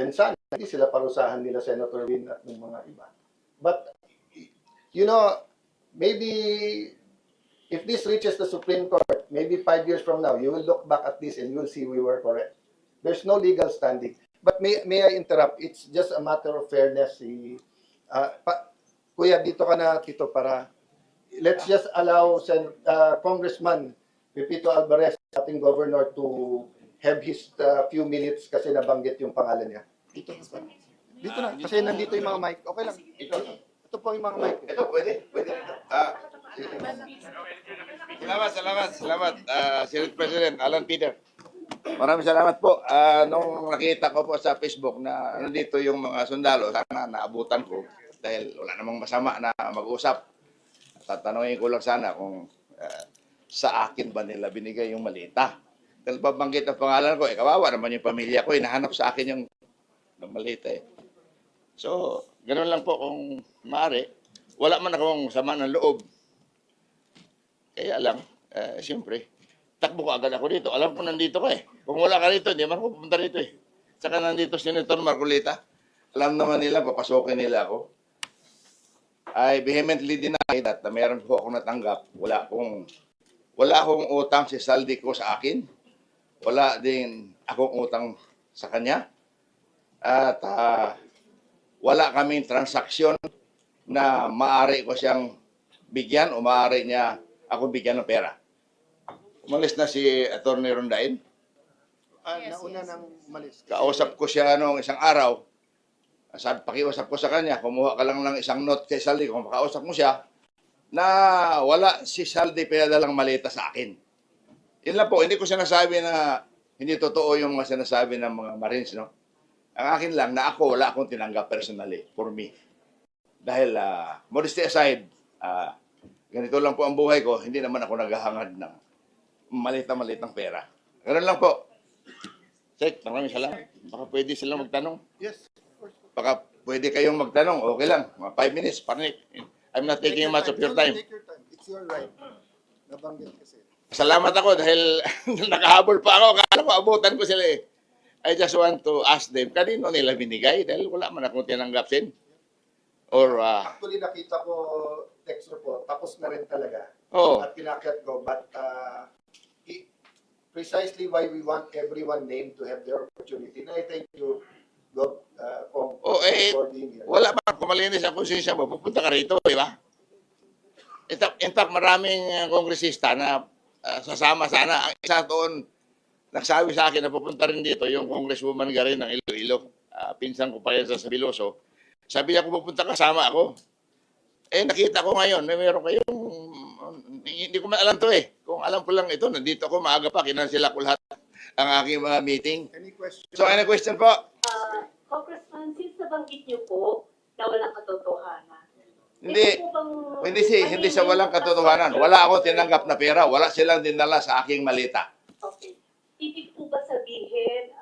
and sana, hindi sila parusahan nila Senator Win at ng mga iba. But, you know, maybe if this reaches the Supreme Court, maybe 5 years from now, you will look back at this and you will see we were correct. There's no legal standing. But may I interrupt? It's just a matter of fairness. Kuya, dito ka na, Tito, para let's just allow Congressman Pepito Alvarez, ating governor, to have his few minutes kasi nabanggit yung pangalan niya. Dito na, kasi nandito yung mga mic. Okay lang. Ito po yung mga mic. Ito, pwede. Salamat. Senate President Alan Peter. Maraming salamat po. Nung nakita ko po sa Facebook na nandito yung mga sundalo, sana naabutan ko dahil wala namang masama na mag-usap. Tatanungin ko lang sana kung sa akin ba nila binigay yung malita. Dahil pabanggit ang pangalan ko, kawawa naman yung pamilya ko, hinahanap sa akin yung malita eh. So, ganoon lang po kung maaari. Wala man akong sama ng loob. Kaya lang, siyempre, takbo ko agad ako dito. Alam ko nandito ka eh. Kung wala ka rito, hindi man ako pupunta rito eh. Saka nandito si Senator Marcolita. Alam naman nila, papasokin nila ako. I vehemently deny that na meron po akong natanggap. Wala akong utang si Saldi ko sa akin. Wala din akong utang sa kanya. At wala kaming transaksyon na maaari ko siyang bigyan o maaari niya ako bigyan ng pera. Umalis na si Atty. Rondain. Nauna nang malis. Kausap ko siya noong isang araw. Pakiusap ko sa kanya, kumuha ka lang ng isang note kay Saldi kung makausap mo siya, na wala si Saldi pinadalang malita sa akin. Yun lang po, hindi ko sinasabi na hindi totoo yung mga sinasabi ng mga Marines, no? Ang akin lang na ako, wala akong tinanggap personally for me. Dahil, modesty aside, ganito lang po ang buhay ko, hindi naman ako naghahangad ng malita-malitang pera. Ganun lang po. Sek, maraming salamat. Baka pwede silang magtanong. Yes. Baka pwede kayong magtanong. Okay lang. Mga 5 minutes. Panic. I'm not taking much of your time. Take your time. It's your right. Nabanggit kasi. Salamat ako dahil nakahabol pa ako. Kala ko abutan ko sila eh. I just want to ask them, kanino nila binigay? Dahil wala man akong tinanggap sin. Or, Actually, nakita ko text report. Tapos na rin talaga. oh, At pinakyat ko. But, precisely why we want everyone named to have their opportunity. And I thank you, Gov, for being here. Wala ba kung malinis ang konsensya mo, pupunta ka rito, di ba? In fact, maraming kongresista na sasama sana. Ang isa doon, nagsabi sa akin na pupunta rin dito, yung Congresswoman Garin ng Iloilo. Pinsan ko pa yan sa Sabiloso. Sabi niya, kung pupunta kasama ako. Eh, nakita ko ngayon, meron kayong, hindi ko alam to eh. Kung alam ko lang ito, nandito ako maaga pa, kinansila ko lahat ang aking mga meeting. Any question? So, any question po? Congressman, since nabanggit niyo po na walang katotohanan. Hindi. ito po bang- Hindi sa walang katotohanan. Wala ako tinanggap na pera. Wala silang dinala sa aking malita. Okay. Ibig po ba sabihin,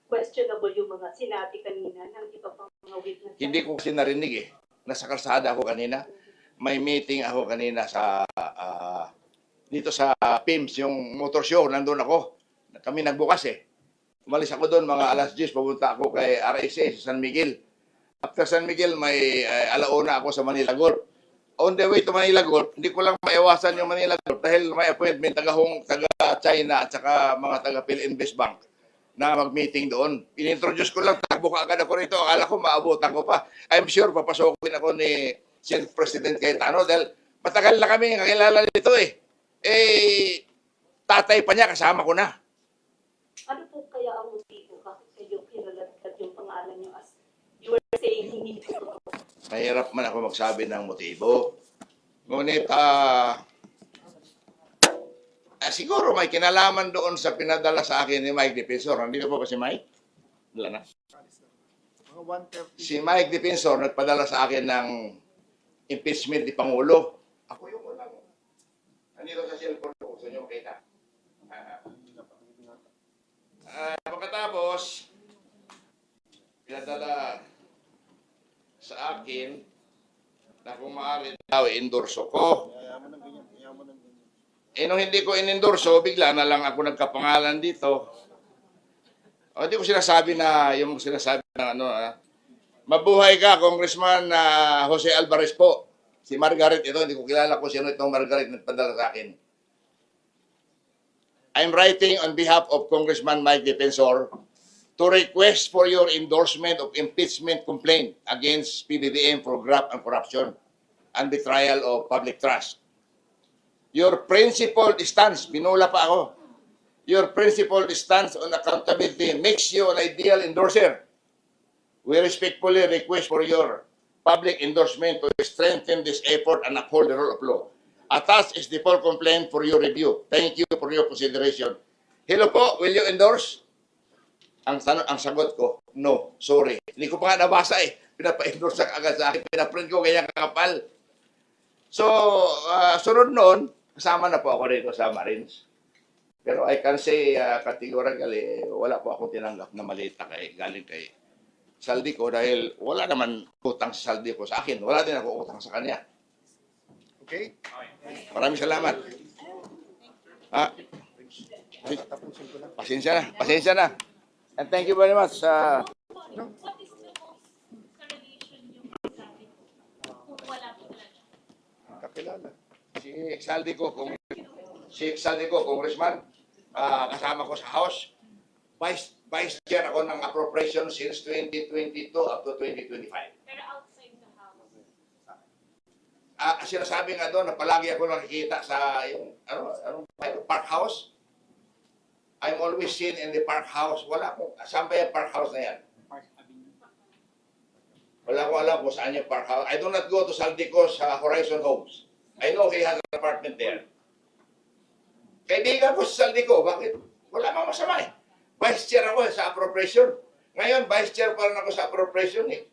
questionable yung mga sinabi kanina ng iba pang mga witnesses? Hindi ko kasi narinig eh. Nasa kalsada ako kanina. May meeting ako kanina sa dito sa PIMS, yung motor show. Nandun ako. Kami nagbukas eh. Umalis ako doon mga alas 10. Pupunta ako kay RSA sa San Miguel. After San Miguel, may alauna ako sa Manila Golf. On the way to Manila Golf, hindi ko lang maiwasan yung Manila Golf dahil may appointment taga-China at saka mga taga-Philinvest Bank na mag-meeting doon. In-introduce ko lang, takbo ka agad ako rito. Akala ko maabutan ko pa. I'm sure papasokin ako ni Senate President Cayetano dahil matagal na kami kakilala nito eh. Eh, tatay pa niya, kasama ko na. Ano po kaya ang motibo? Bakit kayo kinalatag yung pangalan niyo as you were saying hindi po totoo? Mahirap man ako magsabi ng motibo. Ngunit, siguro may kinalaman doon sa pinadala sa akin ni Mike Defensor. Nandito po ba si Mike? Wala na. Mga 130. Si Mike Defensor nagpadala sa akin ng impeachment ni Pangulo. Ako yung walang. Nandito sa cellphone ko. Gusto nyo makita? Pagkatapos, pinadala sa akin na kung maaari daw endorso ko. Eh, nung hindi ko in-endorso, bigla na lang ako nagkapangalan dito. O, hindi ko sinasabi na, yung sinasabi na ano, mabuhay ka, Congressman Jose Alvarez po. Si Margaret ito, hindi ko kilala kung sino itong Margaret na nagpadala sa akin. I'm writing on behalf of Congressman Mike Defensor to request for your endorsement of impeachment complaint against PBBM for graft and corruption and betrayal of public trust. Your principled stance, pinula pa ako, your principled stance on accountability makes you an ideal endorser. We respectfully request for your public endorsement to strengthen this effort and uphold the rule of law. Attached is the full complaint for your review. Thank you for your consideration. Hello po, will you endorse? Ang sagot ko, no, sorry. Hindi ko pa nga nabasa eh. Pinapa-endorse agad sa akin. Pinaprint ko kaya kakapal. So, sunod noon, kasama na po ako rito sa Marines. Pero I can say categorically, wala po akong tinanggap na malita galing kay Saldico dahil wala naman utang sa Saldico sa akin. Wala din ako utang sa kanya. Okay? Maraming salamat. Tapusin ko lang. Pasensya na. And thank you very much. What is the most correlation yung sabi kung wala po talaga? Kakilala. Si Saldico, Congressman, kasama ko sa House. Vice Chair ako ng appropriation since 2022 up to 2025. Pero outside the house. Sinasabi nga doon na palagi ako nakikita sa yung Park House. I'm always seen in the Park House. Wala akong, saan ba yung Park House na yan? Wala akong alam kung saan yung Park House. I do not go to Saldico's Horizon Homes. I know he has an apartment there. Kaibigan ko sa Saldico, bakit? Wala mang masama eh. Vice Chair ako sa appropriation. Ngayon, Vice Chair pa rin ako sa appropriation eh.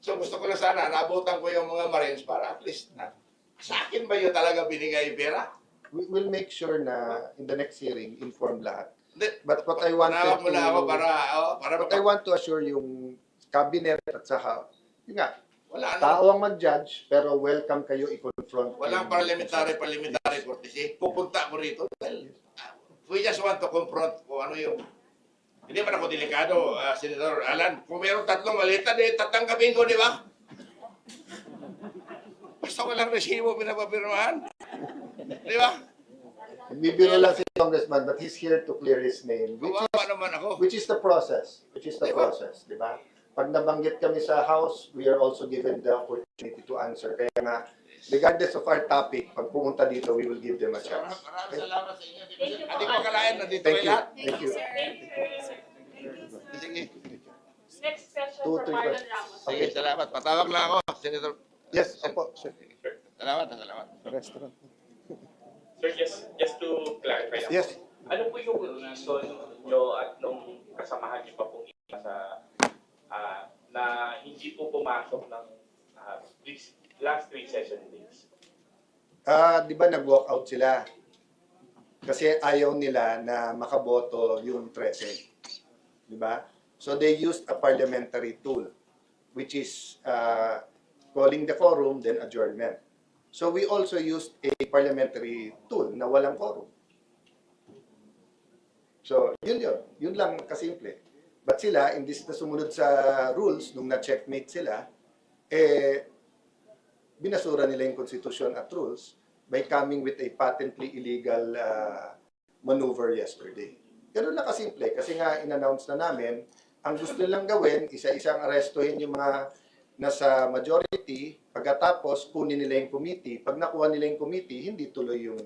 So gusto ko lang sana, naabutan ko yung mga Marines para at least sa akin ba yun talaga binigay yung pera? We'll make sure na in the next hearing, inform lahat. Hindi. But what I wanted Nawag mo na ako to... para What I want to assure yung cabinet at sa House, yun nga, wala na. tao ang mag-judge, pero welcome kayo i-confront. Walang parliamentary courtesy. Pupunta ako rito dahil we just want to confront kung ano yung... Hindi man ako delikado, Senator Alan. Kung mayroong tatlong malita, tatanggapin ko, di ba? Basta walang resibo pinapapirmahan. Di ba? Bibiro lang si Congressman, but he's here to clear his name, Kawawa naman ako. which is the process. Di ba? Pag nabanggit kami sa House, we are also given the opportunity to answer. Kaya nga, regardless of our topic, pag pumunta dito, we will give them a chance. Maraming salamat sa inyo. Thank you po. Hindi ko akalain na dito Thank kayo you. lahat. Thank you. Thank you, sir. Sige. Next question Two, for three Marlon questions. Ramos. Sige, salamat. Patawag lang ako, Senator. Yes, opo. Sir. Salamat, salamat. Restaurant. Sir, just to clarify lang Yes. po, ano po yung reason nyo at nung kasamahan nyo pa pong iba sa na hindi po pumasok ng these last 3 session days? Di ba nag-walk out sila? Kasi ayaw nila na makaboto yung 13. Di ba? So they used a parliamentary tool, which is calling the quorum, then adjournment. So we also used a parliamentary tool na walang quorum. So yun. Yun lang kasimple. But sila, imbis na sumunod sa rules, nung na-checkmate sila, binasura nila yung constitution at rules by coming with a patently illegal maneuver yesterday. Ganun lang kasimple. Kasi nga, in-announce na namin, ang gusto nilang gawin, isa-isang arestuhin yung mga nasa majority, pagkatapos kunin nila yung committee. Pag nakuha nila yung committee, hindi tuloy yung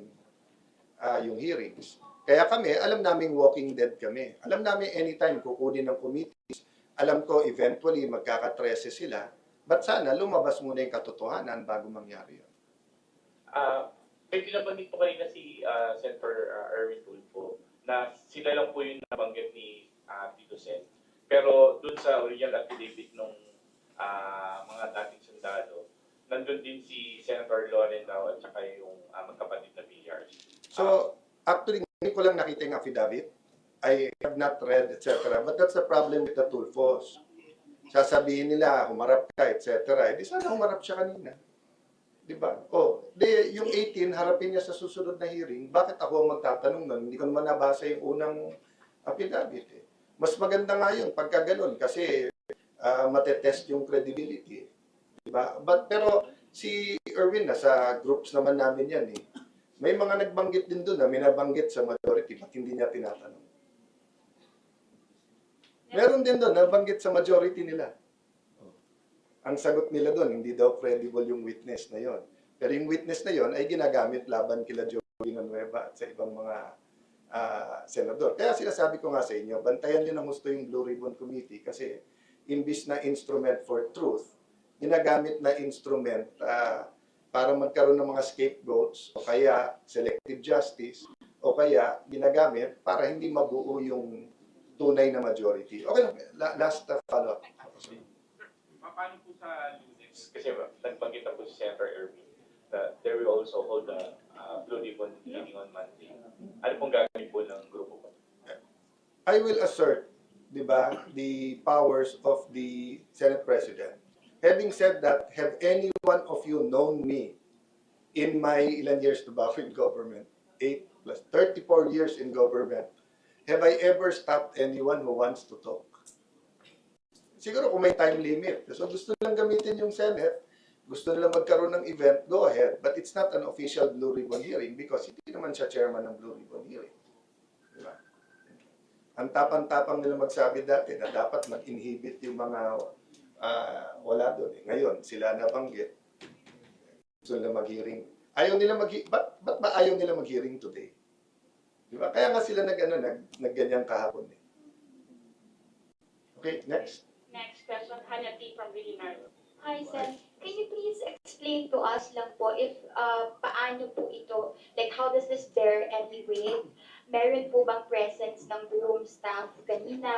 hearings. Kaya kami, alam namin walking dead kami. Alam namin anytime kukunin ng committees, alam ko eventually magkaka-13 sila, but sana lumabas muna yung katotohanan bago mangyari yun. May pinabanggit po kanina si Senator Erwin Tulfo na sila lang po yung nabanggit ni Tito Sen. Pero dun sa original affidavit ng mga dating sundalo, nandun din si Senator Loren daw at saka yung magkapatid na Villar. So, actually, hindi ko lang nakita yung affidavit. I have not read, etc. But that's the problem with the Tulfos. Sasabihin nila, humarap ka, etc. Di sana humarap siya kanina. Di ba? Yung 18, harapin niya sa susunod na hearing. Bakit ako ang magtatanong nun? Hindi ko naman nabasa yung unang affidavit. Mas maganda nga yun pagka ganun kasi matetest yung credibility. Di ba? Pero si Erwin, nasa groups naman namin yan eh. May mga nagbanggit din doon na minabanggit sa majority at hindi niya tinatanong. Meron din doon nabanggit sa majority nila. Ang sagot nila doon, hindi daw credible yung witness na yon. Pero yung witness na yon ay ginagamit laban kila Joey Villanueva at sa ibang mga senador. Kaya sinasabi ko nga sa inyo, bantayan niyo ng gusto yung Blue Ribbon Committee kasi imbis na instrument for truth, ginagamit na instrument para magkaroon ng mga scapegoats o kaya selective justice o kaya ginagamit para hindi mabuo yung tunay na majority. Okay lang, last follow-up. Paano po sa Lunes? Kasi nagbanggit na po si Senator Erwin that there will also hold a Blue Ribbon meeting on Monday. Ano pong gagawin po ng grupo po? I will assert, di ba, the powers of the Senate President. Having said that, have any one of you known me in my ilan years to back in government? 8 plus 34 years in government. Have I ever stopped anyone who wants to talk? Siguro kung may time limit. So gusto nilang gamitin yung Senate, gusto nilang magkaroon ng event, go ahead. But it's not an official Blue Ribbon hearing because hindi naman siya chairman ng Blue Ribbon hearing. Diba? Ang tapang-tapang nila magsabi dati na dapat mag-inhibit yung mga wala doon. Ngayon, sila nabanggit. Gusto nila mag-hearing. Ayaw nila ba't ba ayaw nila mag-hearing today? Diba? Kaya nga sila nag-ganyan kahapon. Okay, next. Next question, Hannah T. from Villinaro. Hi, Sen. Can you please explain to us lang po if paano po ito, like how does this bear any weight? Meron po bang presence ng room staff kanina?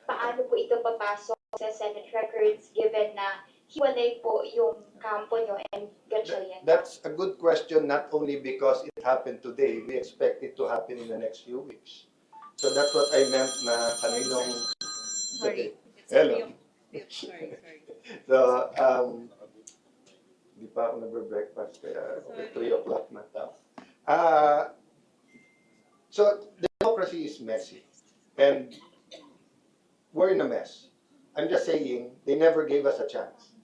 Paano po ito papasok sa Senate records given na hiwalay po yung kampo nyo and Gatchalian? That's a good question, not only because it happened today, we expect it to happen in the next few weeks. So that's what I meant na kaninong... Sorry. Hello. Sorry. So, hindi pa ako nagbe-breakfast, kaya 3 o'clock na tao. So, democracy is messy. And we're in a mess. I'm just saying, they never gave us a chance.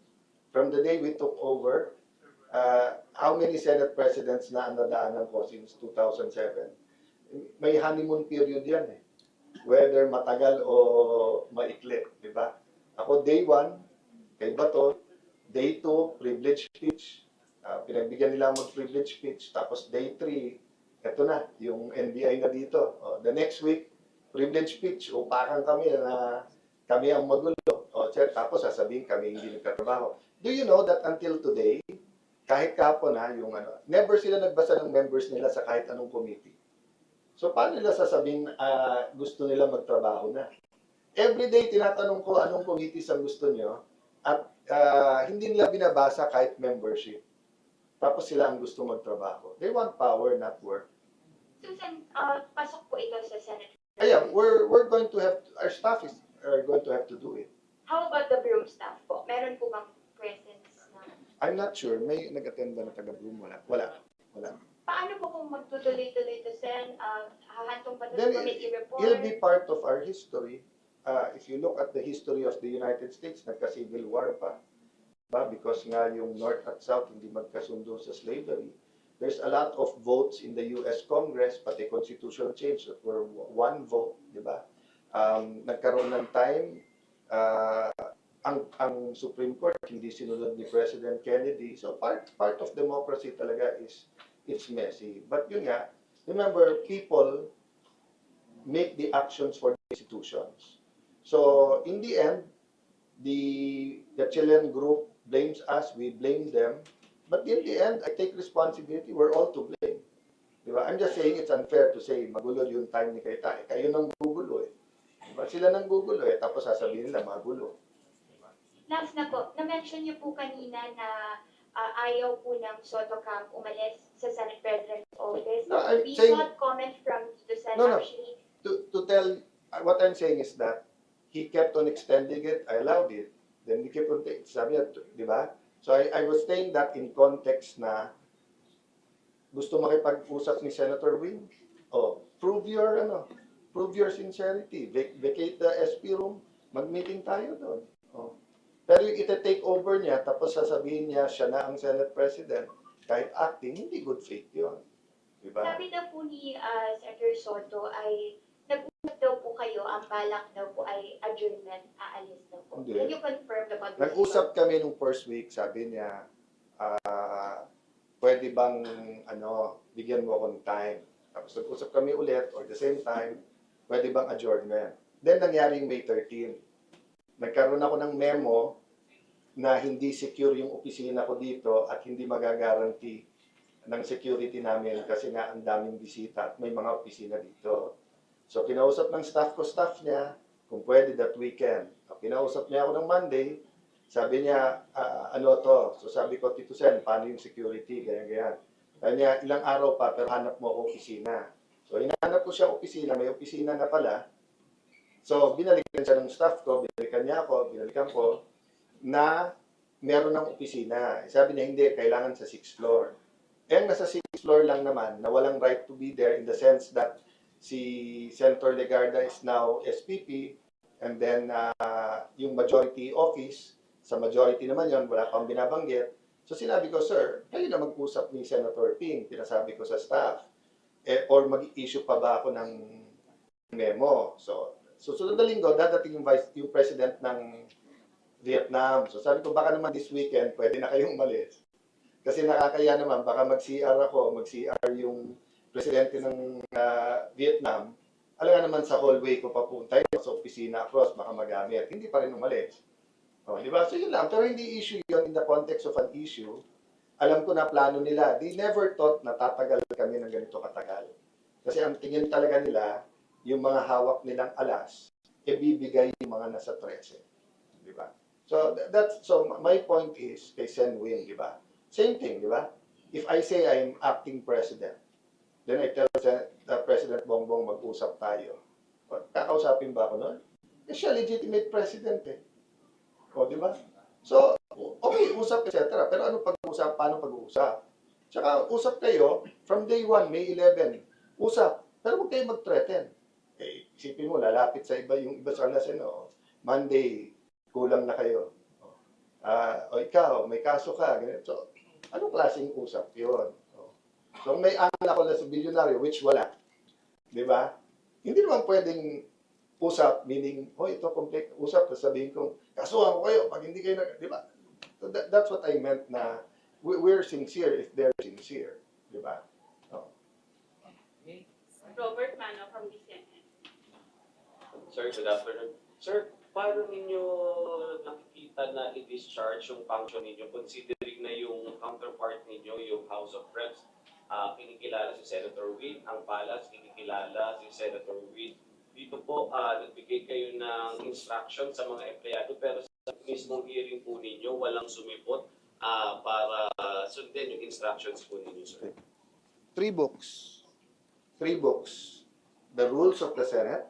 From the day we took over, how many Senate presidents na ang nadaanan ko since 2007? May honeymoon period yan eh. Whether matagal o maikli, di ba? Ako day 1, kay Bato, day 2, privilege speech. Pinagbigyan nila mag-privilege speech. Tapos day 3, eto na, yung NBI na dito. The next week, privilege speech. Upakan kami na kami ang magulo. Tapos sasabihin kami hindi nagtatrabaho. Do you know that until today, kahit kahapon yung never sila nagbasa ng members nila sa kahit anong committee. So paano nila sasabihin gusto nila magtrabaho na? Everyday tinatanong ko anong committees ang gusto nyo at hindi nila binabasa kahit membership. Tapos sila ang gusto magtrabaho. They want power, not work. Susan, pasok po ito sa Senate. Ayan, we're going to have, our staff are going to have to do it. How about the broom staff po? Meron po bang presence na? I'm not sure. May nag-attend ba na taga-Bloom? Wala. Paano po kung magtutuloy-tuloy to Sen? Hahantong pa to Then sa committee report? it'll be part of our history. If you look at the history of the United States, nagka-civil war pa. Because nga yung North at South hindi magkasundo sa slavery. There's a lot of votes in the US Congress, pati constitutional change that were one vote, di ba? Nagkaroon ng time, ang Supreme Court hindi sinunod ni President Kennedy. So part of democracy talaga is it's messy. But yun nga, remember, people make the actions for the institutions. So in the end, the Chilean group blames us, we blame them. But in the end, I take responsibility. We're all to blame. Diba? I'm just saying it's unfair to say magulo yung time ni Kayta. Kayo nang gugulo eh. Diba? Sila nang gugulo eh. Tapos sasabihin nila magulo. Last na po, na-mention niyo po kanina na ayaw po ng Soto Camp umalis sa Senate President's office. No, I'm We saying- sought comment from the Senate No. actually. To tell, what I'm saying is that he kept on extending it, I allowed it. Then he kept on, sabi niya, di ba? So I was saying that in context na gusto makipag-usap ni Senator Wing. Prove your sincerity. Vacate the SP room, mag-meeting tayo doon. Pero yung ita-take over niya, tapos sasabihin niya siya na ang Senate President, kahit acting, hindi good faith yun. Diba? Sabi daw po ni Senator Soto ay nag-usap daw po kayo, ang balak daw po ay adjournment, aalis daw po. Hindi. Can you confirm about this? Nag-usap kami nung first week, sabi niya, pwede bang, bigyan mo ako ng time. Tapos nag-usap kami ulit, or the same time, pwede bang adjournment. Then nangyari yung May 13. Nagkaroon ako ng memo na hindi secure yung opisina ko dito at hindi magagaranti ng security namin kasi nga ang daming bisita at may mga opisina dito. So kinausap ng staff niya, kung pwede that weekend. Kinausap niya ako ng Monday, sabi niya, So sabi ko, Tito Sen, paano yung security, ganyan. Sabi niya, ilang araw pa pero hanap mo ako opisina. So hinahanap ko siya opisina, may opisina na pala. So binalikan siya ng staff ko, binalikan ko, na meron ng opisina. Sabi niya, hindi, kailangan sa 6th floor. Nasa 6th floor lang naman, na walang right to be there in the sense that si Senator Legarda is now SPP, and then yung majority office, sa majority naman yon wala pang binabanggit. So sinabi ko, sir, kayo na mag-usap ni Senator Ping, pinasabi ko sa staff. Or mag-issue pa ba ako ng memo? So susunod na linggo, dadating yung president ng Vietnam. So sabi ko, baka naman this weekend, pwede na kayong umalis. Kasi nakakaya naman, baka mag-CR ako, mag-CR yung presidente ng Vietnam. Alam nga naman sa hallway ko papunta, sa opisina across, baka magamit. Hindi pa rin umalis. Di ba? So yun lang. Pero hindi issue yun in the context of an issue. Alam ko na plano nila. They never thought na tatagal kami ng ganito katagal. Kasi ang tingin talaga nila, yung mga hawak nilang alas, ibibigay yung mga nasa 13. Di ba? So my point is, kay Sen Wing, di ba? Same thing, di ba? If I say I'm acting president, then I tell President Bongbong mag-usap tayo. Kakausapin ba ako nun? Siya legitimate president eh. Di ba? So, okay, usap, etc. Pero ano pag-usap? Paano pag-uusap? Tsaka, usap kayo from day 1, May 11. Usap. Pero huwag kayo mag-threaten. Isipin mo, lalapit sa iba, yung iba sa alasin, Monday, kulang na kayo. O ikaw, may kaso ka. Ganito. So, Anong klaseng usap yun? So may anal ako na sa bilyonaryo, which wala. Di ba? Hindi naman pwedeng usap, meaning, oh, ito complete usap, tapos sabihin ko, kasuhan ko kayo pag hindi kayo di ba? So that's what I meant na we're sincere if they're sincere. Di ba? Robert Mano from DCNN. Sir, good afternoon. Sir, paano ninyo nakikita na i-discharge yung function ninyo considering na yung counterpart ninyo, yung House of Reps, kinikilala si Senator Witt, ang Palas, kinikilala si Senator Witt. Dito po, nagbigay kayo ng instruction sa mga empleyado pero sa mismong hearing po ninyo, walang sumipot para sundin yung instructions po ninyo, sir. Three books. The rules of the Senate,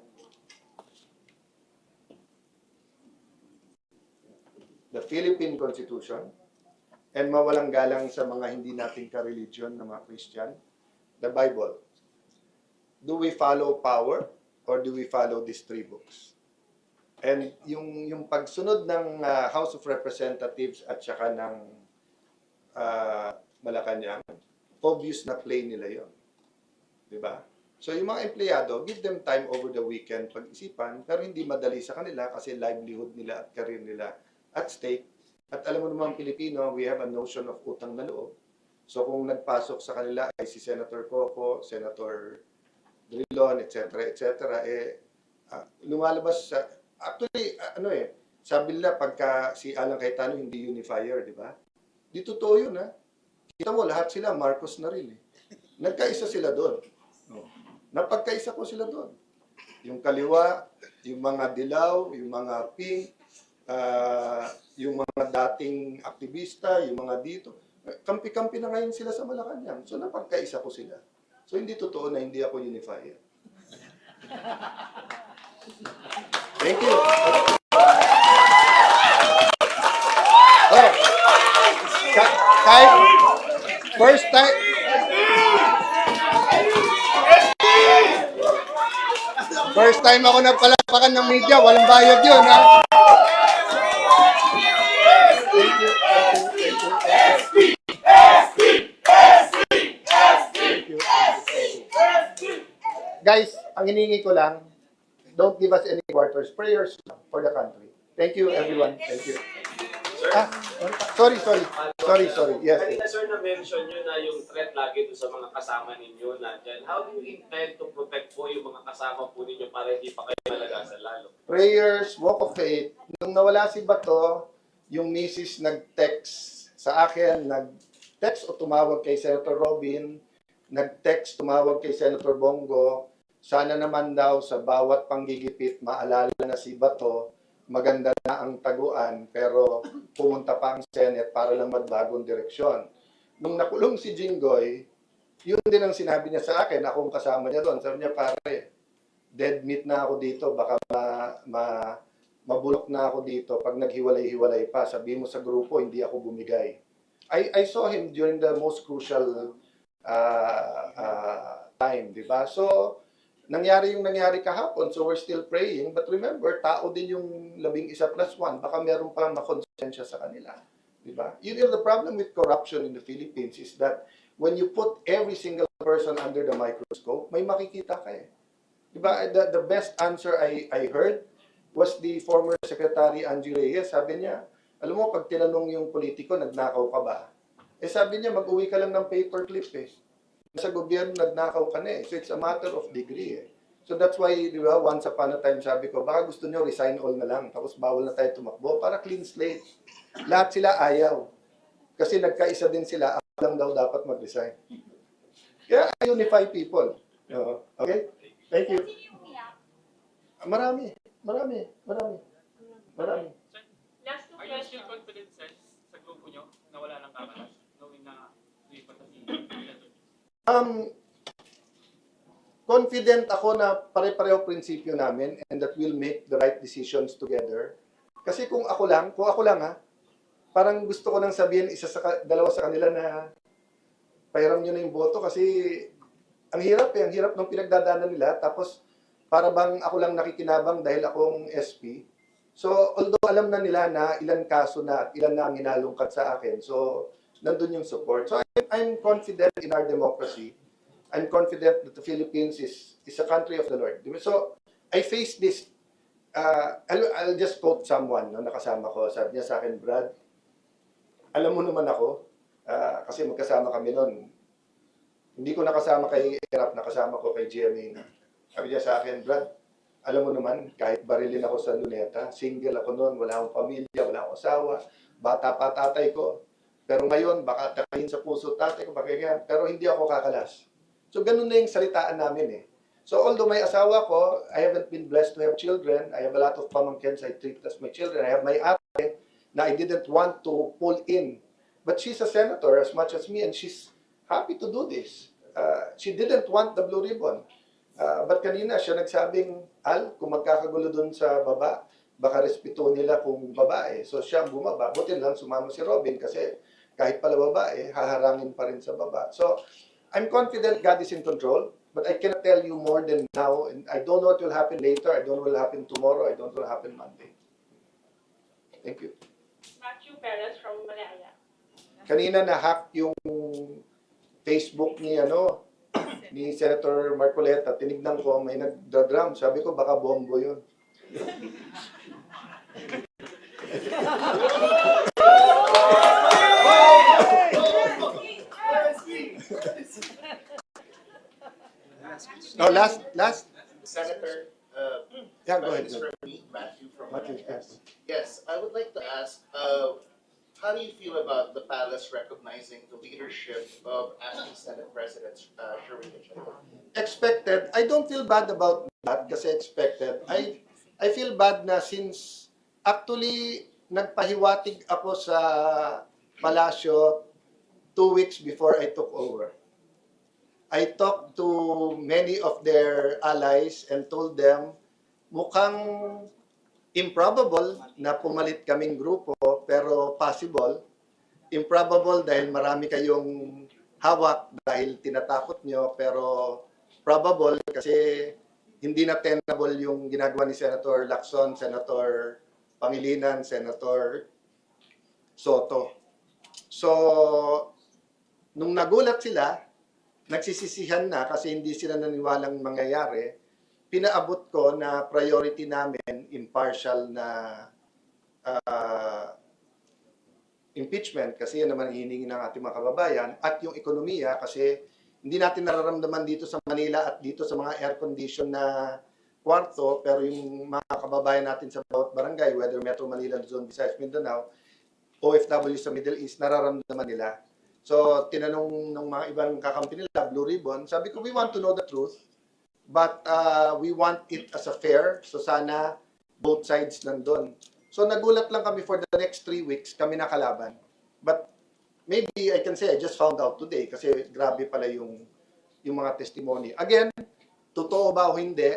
the Philippine Constitution, and mawalang galang sa mga hindi nating ka-religion na mga Christian, the Bible. Do we follow power or do we follow these three books? And yung pagsunod ng House of Representatives at saka ng Malacanang, obvious na play nila yon. Diba? So yung mga empleyado, give them time over the weekend pag-isipan, pero hindi madali sa kanila kasi livelihood nila at career nila at stake. At alam mo naman Pilipino, we have a notion of utang na loob. So kung nagpasok sa kanila ay si Senator Coco, Senator Drilon, etc., lumalabas sa, actually, sabi nila pagka si Alan Cayetano hindi unifier, di ba? Di totoo yun, ha? Kita mo, lahat sila, Marcos na rin, eh. Nagkaisa sila doon. Napagkaisa ko sila doon. Yung kaliwa, yung mga dilaw, yung mga pink, yung mga dating aktivista, yung mga dito. Kampi-kampi na ngayon sila sa Malacanang. So napagkaisa ko sila. So hindi totoo na hindi ako unifier. Thank you. Oh. Kahit first time ako nagpalapakan ng media, walang bayad yun, ha? Thank you. Guys, ang hiningi ko lang, don't give us any quarters, prayers for the country. Thank you, everyone. Thank you. Sorry. Yes. Kanina, sir, na-mention nyo na yung threat lagi doon sa mga kasama ninyo nandyan. How do you intend to protect po yung mga kasama po ninyo para hindi pa kayo malagasan lalo? Prayers, walk of faith. Nung nawala si Bato, yung misis nag-text sa akin, nag-text o tumawag kay Senator Robin, nag-text, tumawag kay Senator Bongo, sana naman daw sa bawat panggigipit maalala na si Bato, maganda na ang taguan, pero pumunta pa ang Senate para lang magbagong direksyon. Nung nakulong si Jinggoy, yun din ang sinabi niya sa akin, akong kasama niya doon. Sabi niya, pare, dead meat na ako dito, baka mabulok na ako dito. Pag naghiwalay-hiwalay pa, sabi mo sa grupo, hindi ako bumigay. I saw him during the most crucial time, di ba? So, nangyari yung nangyari kahapon, so we're still praying. But remember, tao din yung 11+1. Baka meron pa makonsensya sa kanila. Diba? You know, the problem with corruption in the Philippines is that when you put every single person under the microscope, may makikita ka eh. Diba? The best answer I heard was the former Secretary Angie Reyes. Sabi niya, alam mo, pag tinanong yung politiko, nagnakaw ka ba? Eh sabi niya, mag-uwi ka lang ng paperclip eh. Sa gobyerno, nagnakaw ka na eh. So it's a matter of degree eh. So that's why, di ba, once upon a time sabi ko, baka gusto nyo resign all na lang, tapos bawal na tayo tumakbo para clean slate. Lahat sila ayaw. Kasi nagkaisa din sila, ako lang daw dapat mag-resign. Kaya I unify people. Okay? Thank you. Marami. Last two Are you still questions. confident sa grupo nyo na wala nang kamalas? Knowing na lipat na si Confident ako na pare-pareho prinsipyo namin and that we'll make the right decisions together. Kasi kung ako lang parang gusto ko nang sabihin dalawa sa kanila na pahiram nyo na yung boto kasi ang hirap ng pinagdadaanan nila tapos para bang ako lang nakikinabang dahil akong SP. So although alam na nila na ilan kaso na at ilan na ang inalungkat sa akin. So nandun yung support. So I'm confident in our democracy. I'm confident that the Philippines is a country of the Lord. So I face this. I'll just quote someone na nakasama ko. Sabi niya sa akin, Brad, alam mo naman ako, kasi magkasama kami noon. Hindi ko nakasama kay Erap, nakasama ko kay GMA. Sabi niya sa akin, Brad, alam mo naman, kahit barilin ako sa Luneta, single ako noon, wala akong pamilya, wala akong asawa, bata pa tatay ko. Pero ngayon, baka takahin sa puso tatay ko, pero hindi ako kakalas. So, ganun na yung salitaan namin eh. So, although may asawa ko, I haven't been blessed to have children. I have a lot of pamangkins I treat as my children. I have my ate na I didn't want to pull in. But she's a senator as much as me and she's happy to do this. She didn't want the blue ribbon. But kanina siya nagsabing, Al, kung magkakagulo dun sa baba, baka respeto nila kung babae. So siya bumaba. Buti lang sumama si Robin kasi kahit pala babae, haharangin pa rin sa baba. So I'm confident God is in control, but I cannot tell you more than now. And I don't know what will happen later. I don't know what will happen tomorrow. I don't know what will happen Monday. Thank you. Matthew Perez from Malaya. Kanina na-hack yung Facebook ni Senator Marcoleta. Tinignan ko, may nagda-drum. Sabi ko, baka bombo yun. No, last. Senator, Yeah, go ahead. questions from me, Matthew from Matthew, Manila. yes. Yes, I would like to ask, how do you feel about the palace recognizing the leadership of acting Senate President Sherwin Gatchalian? Expected. I don't feel bad about that kasi expected. I feel bad na since actually nagpahiwatig ako sa palasyo 2 weeks before I took over. I talked to many of their allies and told them mukhang improbable na pumalit kaming grupo pero possible. Improbable dahil marami kayong hawak dahil tinatakot nyo pero probable kasi hindi na tenable yung ginagawa ni Senator Lacson, Senator Pangilinan, Senator Soto. So, nung nagulat sila, nagsisisihan na kasi hindi sila naniwalang mangyayari, pinaabot ko na priority namin impartial na impeachment kasi yan naman hiningi ng ating mga kababayan at yung ekonomiya kasi hindi natin nararamdaman dito sa Manila at dito sa mga air-condition na kwarto pero yung mga kababayan natin sa bawat barangay, whether Metro Manila, Luzon, Visayas, Mindanao, OFW sa Middle East, nararamdaman nila. So, tinanong ng mga ibang kakampi nila, Blue Ribbon, sabi ko, we want to know the truth, but we want it as a fair, so sana both sides nandun. So, nagulat lang kami for the next 3 weeks, kami nakalaban. But maybe I can say I just found out today kasi grabe pala yung mga testimony. Again, totoo ba o hindi,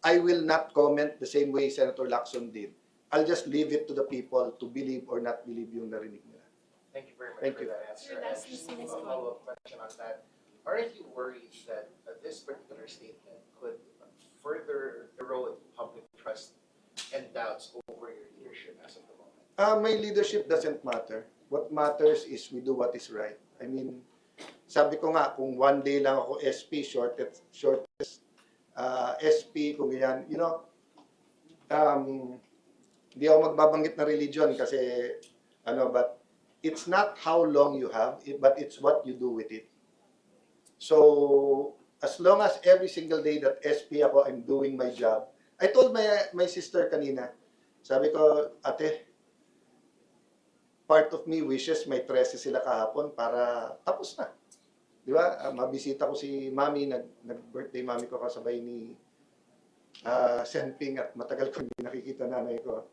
I will not comment the same way Senator Lacson did. I'll just leave it to the people to believe or not believe yung narinig nila. Thank you very much Thank for you. that answer. And a follow-up question on that. Aren't you worried that this particular statement could further erode public trust and doubts over your leadership as of the moment? My leadership doesn't matter. What matters is we do what is right. I mean, sabi ko nga, kung one day lang ako SP, shortest SP, kung yan, hindi ako magbabanggit na religion kasi, but it's not how long you have, but it's what you do with it. So, as long as every single day that SP ako, I'm doing my job. I told my sister kanina, sabi ko, ate, part of me wishes may 13 sila kahapon para tapos na. Di ba? Mabisita ko si Mami, nag-birthday Mami ko kasabay ni Senping at matagal ko hindi nakikita nanay ko.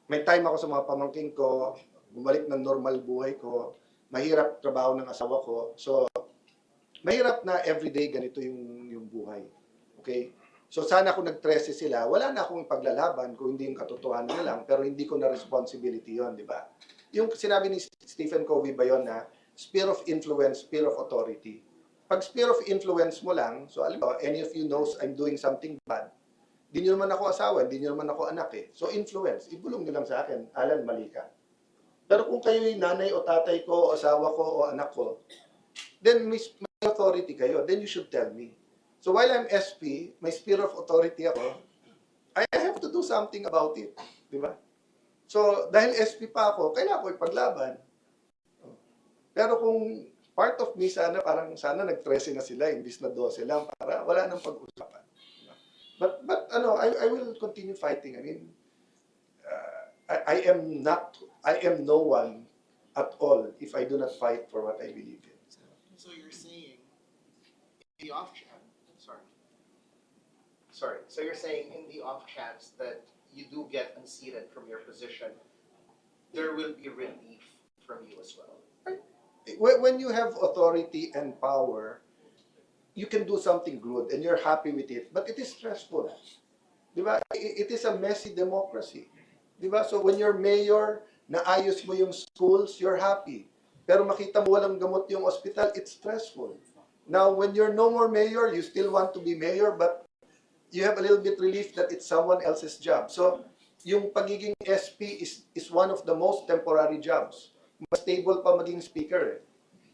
May time ako sa mga pamangking ko, bumalik ng normal buhay ko, mahirap trabaho ng asawa ko. So, mahirap na everyday ganito yung buhay. Okay? So, sana kung nag-13 sila, wala na akong paglalaban kung hindi yung katotohanan na lang, pero hindi ko na responsibility yon, di ba? Yung sinabi ni Stephen Covey ba yun na sphere of influence, sphere of authority. Pag sphere of influence mo lang, so alam mo, any of you knows I'm doing something bad, hindi nyo naman ako asawa, hindi nyo naman ako anak eh. So influence, ibulong nyo lang sa akin, Alan, mali ka. Pero kung kayo yung nanay o tatay ko, o asawa ko, o anak ko, then may authority kayo. Then you should tell me. So while I'm SP, may sphere of authority ako, I have to do something about it. Di ba? So, dahil SP pa ako, kailangan ko ipaglaban. Pero kung part of me, sana nag-13 na sila, imbis na 12 lang, para wala nang pag-usapan. But I will continue fighting. I mean, I am no one at all if I do not fight for what I believe in. So you're saying, in the off chance, sorry. So you're saying in the off chance that you do get unseated from your position, there will be relief from you as well. When you have authority and power, you can do something good and you're happy with it, but it is stressful. Diba? It is a messy democracy. Diba? So when you're mayor, naayos mo yung schools, you're happy. Pero makita mo walang gamot yung hospital, it's stressful. Now, when you're no more mayor, you still want to be mayor, but you have a little bit relief that it's someone else's job. So, yung pagiging SP is one of the most temporary jobs. Mas stable pa maging speaker.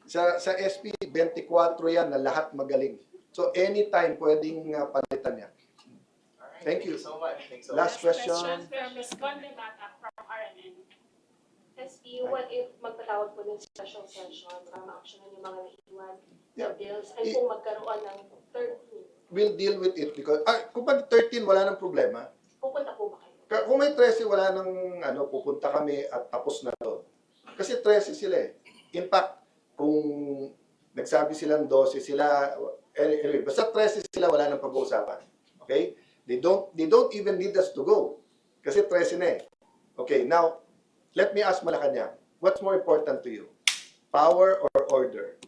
Sa SP, 24 yan na lahat magaling. So, anytime pwedeng palitan niya. Thank you. So much. Thanks so Last much. question. from Ms. Conde Mata from RNN. SP, what if magpatawag po ng special session para ma-actionan yung mga naiiwan na bills and kung magkaroon ng 13? We'll deal with it because, kung pag 13, wala nang problema. Pupunta po ba kayo? Kung may 13, wala nang, pupunta kami at tapos na to. Kasi 13 sila eh. In fact, kung nagsabi silang 12 sila, anyway, basta 13 sila, wala nang pag-uusapan. Okay? They don't even need us to go. Kasi 13 na eh. Okay, now, let me ask Malacanang, what's more important to you? Power or order?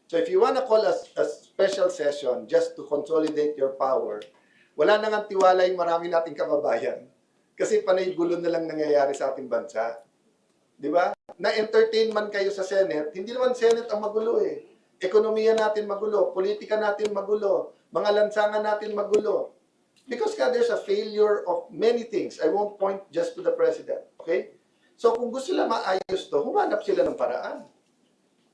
So if you want to call a special session just to consolidate your power, wala nang ang tiwala yung marami nating kababayan. Kasi panay gulo na lang nangyayari sa ating bansa. Di ba? Na-entertain man kayo sa Senate, hindi naman Senate ang magulo eh. Ekonomiya natin magulo, politika natin magulo, mga lansangan natin magulo. Because there's a failure of many things. I won't point just to the President. Okay? So kung gusto nila maayos to, humanap sila ng paraan.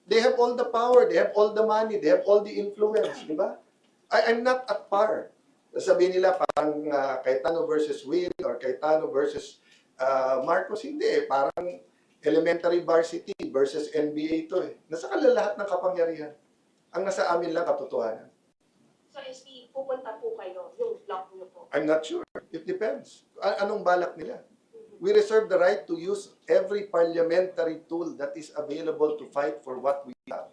They have all the power, they have all the money, they have all the influence, di ba? I'm not at par. Sabihin nila parang Cayetano versus Will or Cayetano versus Marcos, hindi. Parang elementary varsity versus NBA ito eh. Nasa kanila lahat ng kapangyarihan. Ang nasa amin lang katotohanan. So SP, pupunta po kayo, yung block niyo po? I'm not sure. It depends. Anong balak nila? We reserve the right to use every parliamentary tool that is available to fight for what we have.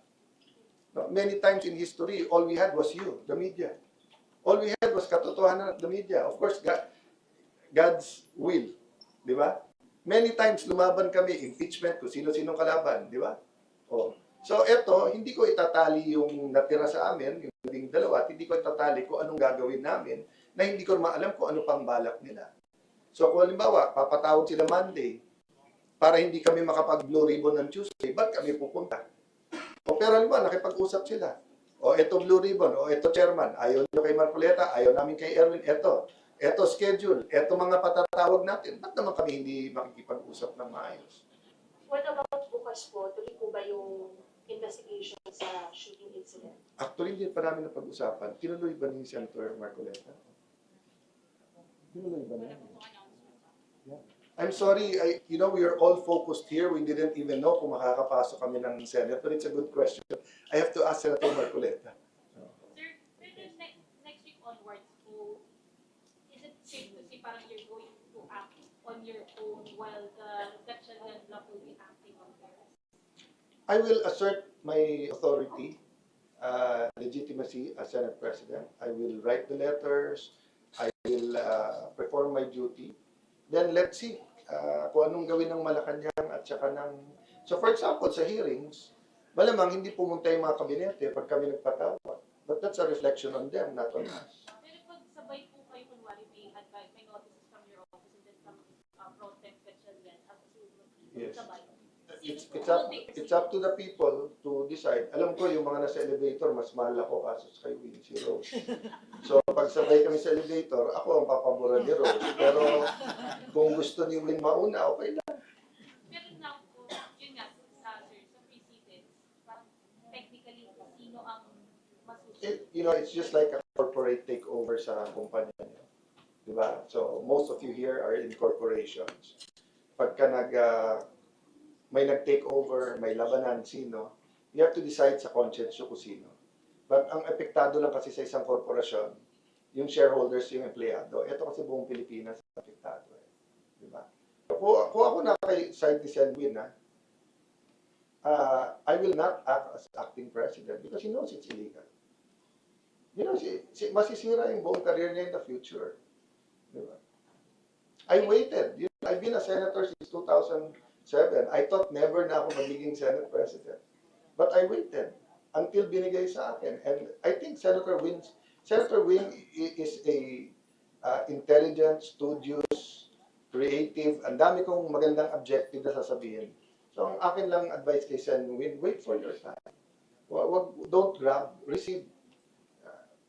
No, many times in history, all we had was you, the media. All we had was katotohanan of the media. Of course, God's will. Di ba? Many times lumaban kami, impeachment, kung sino-sinong kalaban. Di ba? Oh. So, eto, hindi ko itatali yung natira sa amin, yung 12, at hindi ko itatali kung anong gagawin namin na hindi ko maalam kung ano pang balak nila. So, kung halimbawa, papatawag sila Monday para hindi kami makapag-blue ribbon ng Tuesday, ba't kami pupunta? O, pero halimbawa, nakipag-usap sila. O, eto blue ribbon, o eto chairman, ayaw nyo kay Marcoleta, ayaw namin kay Erwin, eto schedule, eto mga patatawag natin, ba't naman kami hindi makikipag-usap ng maayos? What about bukas po? Tuloy po ba yung investigation sa shooting incident? Actually, hindi pa namin napag-usapan. Tinuloy ba ni Senator Marcoleta? Tinuloy ba namin? Yeah. I'm sorry, we are all focused here. We didn't even know kung makakapasok kami ng Senate, but it's a good question. I have to ask Senator Marcoleta. Sir, pero next week onwards, so is it safe to say parang you're going to act on your own while the Gatchalian block will be acting on theirs? I will assert my authority, legitimacy as Senate President. I will write the letters. I will perform my duty. Then let's see kung anong gawin ng Malacanang at saka ng... So for example, sa hearings, malamang hindi pumunta yung mga kabinete pag kami nagpatawag. But that's a reflection on them, not on us. Pero pag sabay po kayo, kunwari may notices from your office and then some protest Gatchalian as a susunod, Yes. sabay. It's up to the people to decide. Alam ko yung mga nasa elevator, mas mahal ako kasos kay Win, si Rose. So, pag sabay kami sa elevator, ako ang papaboran ni Rose. Pero, kung gusto ni Win mauna, okay lang. Pero now, sino ang masusunod. It's just like a corporate takeover sa kumpanya niyo. Diba? So, most of you here are in corporations. Pagka may nag-take over, may labanan, sino, you have to decide sa conscience kung sino. But ang epektado lang kasi sa isang korporasyon, yung shareholders, yung empleyado. Ito kasi buong Pilipinas apektado. Diba? Kung ako na kay side ni Sen Win, I will not act as acting president because he knows it's illegal. Masisira yung buong career niya in the future. Diba? I waited. I've been a senator since 2007. I thought never na ako magiging Senate President. But I waited until binigay sa akin. And I think Senator Win is a intelligent, studious, creative. Ang dami kong magandang objective na sasabihin. So ang akin lang advice kay Sen Win, wait for your time. Don't grab, receive.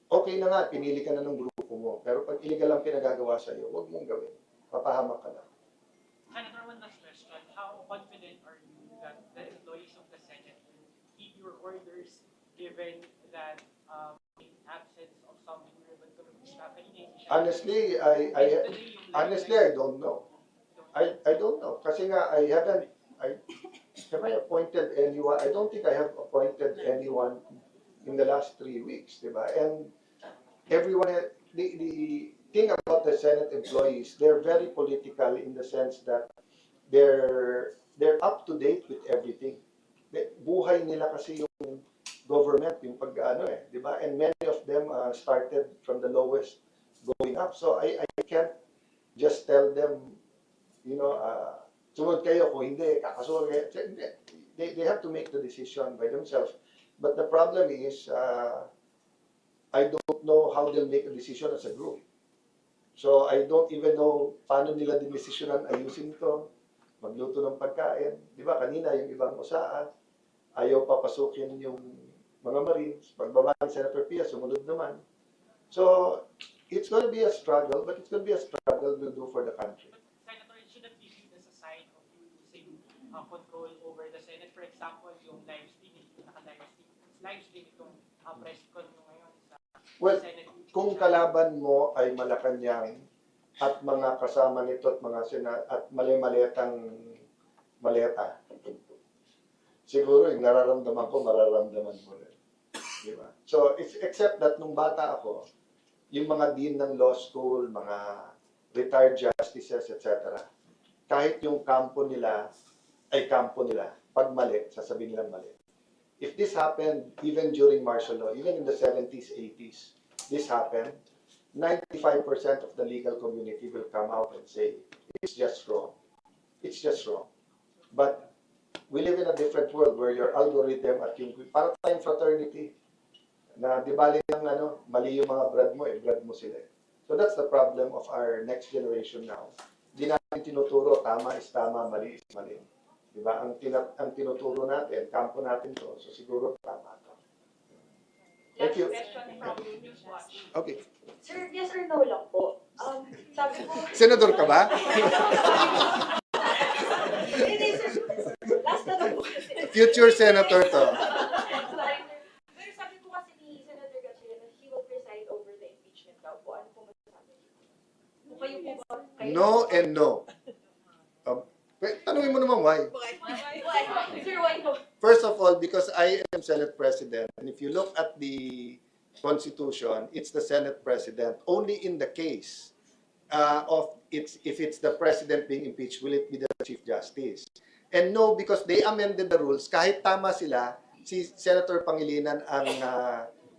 Okay na nga, pinili ka na ng grupo mo. Pero pag illegal ang pinagagawa sa'yo, huwag mong gawin. Papahamak ka lang. Senator, one last question. How confident are you that the employees of the Senate heed your orders given that in absence of some relevant staff? Honestly, I don't know. I don't know. Kasi nga, have I appointed anyone? I don't think I have appointed anyone in the last 3 weeks, diba? And everyone, the thing about the Senate employees, they're very political in the sense that they're up to date with everything. Buhay nila kasi yung government, yung di ba? And many of them started from the lowest going up. So I can't just tell them, sumunod kayo, kung hindi, kakasunod kayo. They have to make the decision by themselves. But the problem is, I don't know how they'll make a decision as a group. So I don't even know paano nila dinesisyonan ayusin ito, magluto ng pagkain. Di ba, kanina yung ibang USAA, ayaw papasukin yung mga Marines. Pagbaba ni Senator Pia, sumunod naman. So it's going to be a struggle, but it's going to be a struggle we'll do for the country. But Senator, it shouldn't be viewed as a sign of you losing control over the Senate. For example, yung live streaming, live stream itong press con nyo ngayon sa Senate. Kung kalaban mo ay Malacanang at mga kasama nito at mga at mali-maletang maleta, siguro yung nararamdaman ko, mararamdaman mo rin. Di ba? So, except that nung bata ako, yung mga dean ng law school, mga retired justices, etc., kahit yung kampo nila ay kampo nila, pag mali, sasabihin nilang mali. If this happened even during martial law, even in the 70s, 80s, this happened, 95% of the legal community will come out and say, it's just wrong. It's just wrong. But we live in a different world where your algorithm at yung para tayong fraternity, na di bali ng mali yung mga brad mo, brad mo sila. So that's the problem of our next generation now. Di natin tinuturo, tama is tama, mali is mali. Diba? Ang tinuturo natin, kampo natin to, so siguro tama to. Thank you. Okay. Sir, yes or no lang po. Sabi ko, Senador ka ba? hindi, sir. Last na lang po kasi. Future senator to. Sorry, sir. Pero sabi po kasi ni Senator Gatchalian na he will preside over the impeachment daw po. Ano po masasabi? Kung kayo po ba? No and no. Tanungin mo naman why. Why? Sir, why no? First of all, because I am Senate President, and if you look at the Constitution, it's the Senate President. Only in the case if it's the President being impeached, will it be the Chief Justice? And no, because they amended the rules, kahit tama sila, si Senator Pangilinan ang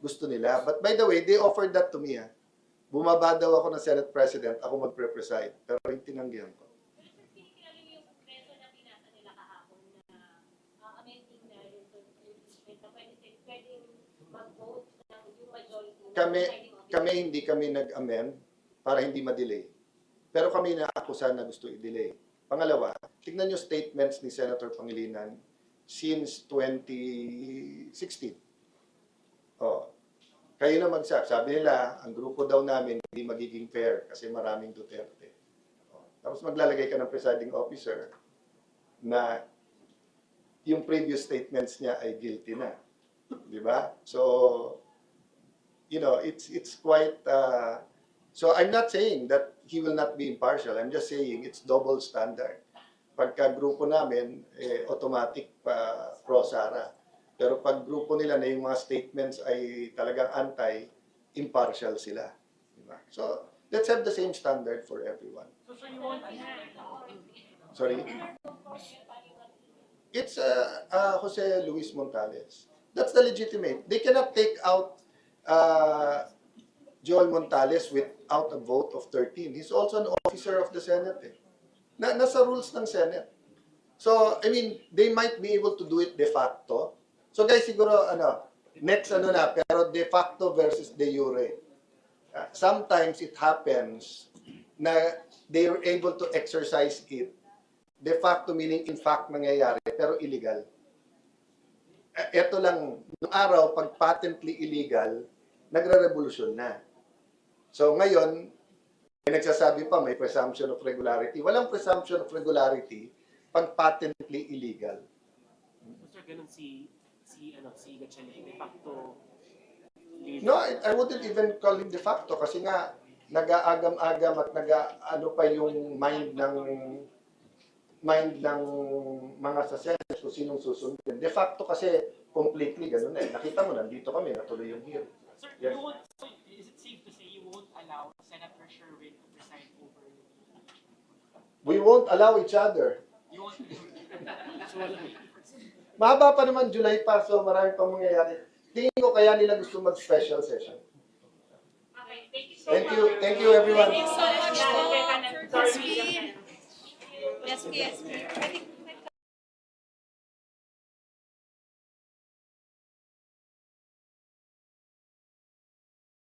gusto nila. But by the way, they offered that to me. Bumaba daw ako ng Senate President, ako magpre-preside. Pero yung tinanggihan ko. Kami hindi kami nag-amend para hindi ma-delay. Pero kami na-akusa na gusto i-delay. Pangalawa, tignan nyo statements ni Senator Pangilinan since 2016. Kayo na magsabi. Sabi nila, ang grupo daw namin hindi magiging fair kasi maraming Duterte. Tapos maglalagay ka ng presiding officer na yung previous statements niya ay guilty na. Di Di ba? So, it's quite, so I'm not saying that he will not be impartial. I'm just saying it's double standard. Pagka grupo namin, automatic pa pro-Sara. Pero pag grupo nila na yung mga statements ay talagang anti-impartial sila. Diba? So, let's have the same standard for everyone. So sir, you won't Sorry? It's Jose Luis Montales. That's the legitimate. They cannot take out Joel Montales without a vote of 13. He's also an officer of the Senate. Nasa rules ng Senate. So, I mean, they might be able to do it de facto. So guys, siguro, next na, pero de facto versus de jure. Sometimes it happens na they are able to exercise it. De facto meaning in fact nangyayari, pero illegal. Ito lang, noong araw, pag patently illegal, nagre-revolusyon na. So ngayon, may nagsasabi pa, may presumption of regularity. Walang presumption of regularity pag patently illegal. Sir, ganun si Gatchalian, de facto. No, I wouldn't even call him de facto kasi nga nag-aagam-agam at nag-ano pa yung mind ng mga sa Senate kung sinong susundin. De facto kasi completely ganun eh. Nakita mo, nandito kami, natuloy yung hearing. Sir, Yes. is it safe to say you won't allow Senator Sherwin to preside over? We won't allow each other. You won't. Mahaba pa naman, July pa, so marami pang mangyayari. Tingin ko kaya nila gusto mag-special session. Okay, thank you so much. Thank you everyone. Thank you so much po. Sorry. Yes, yes. I think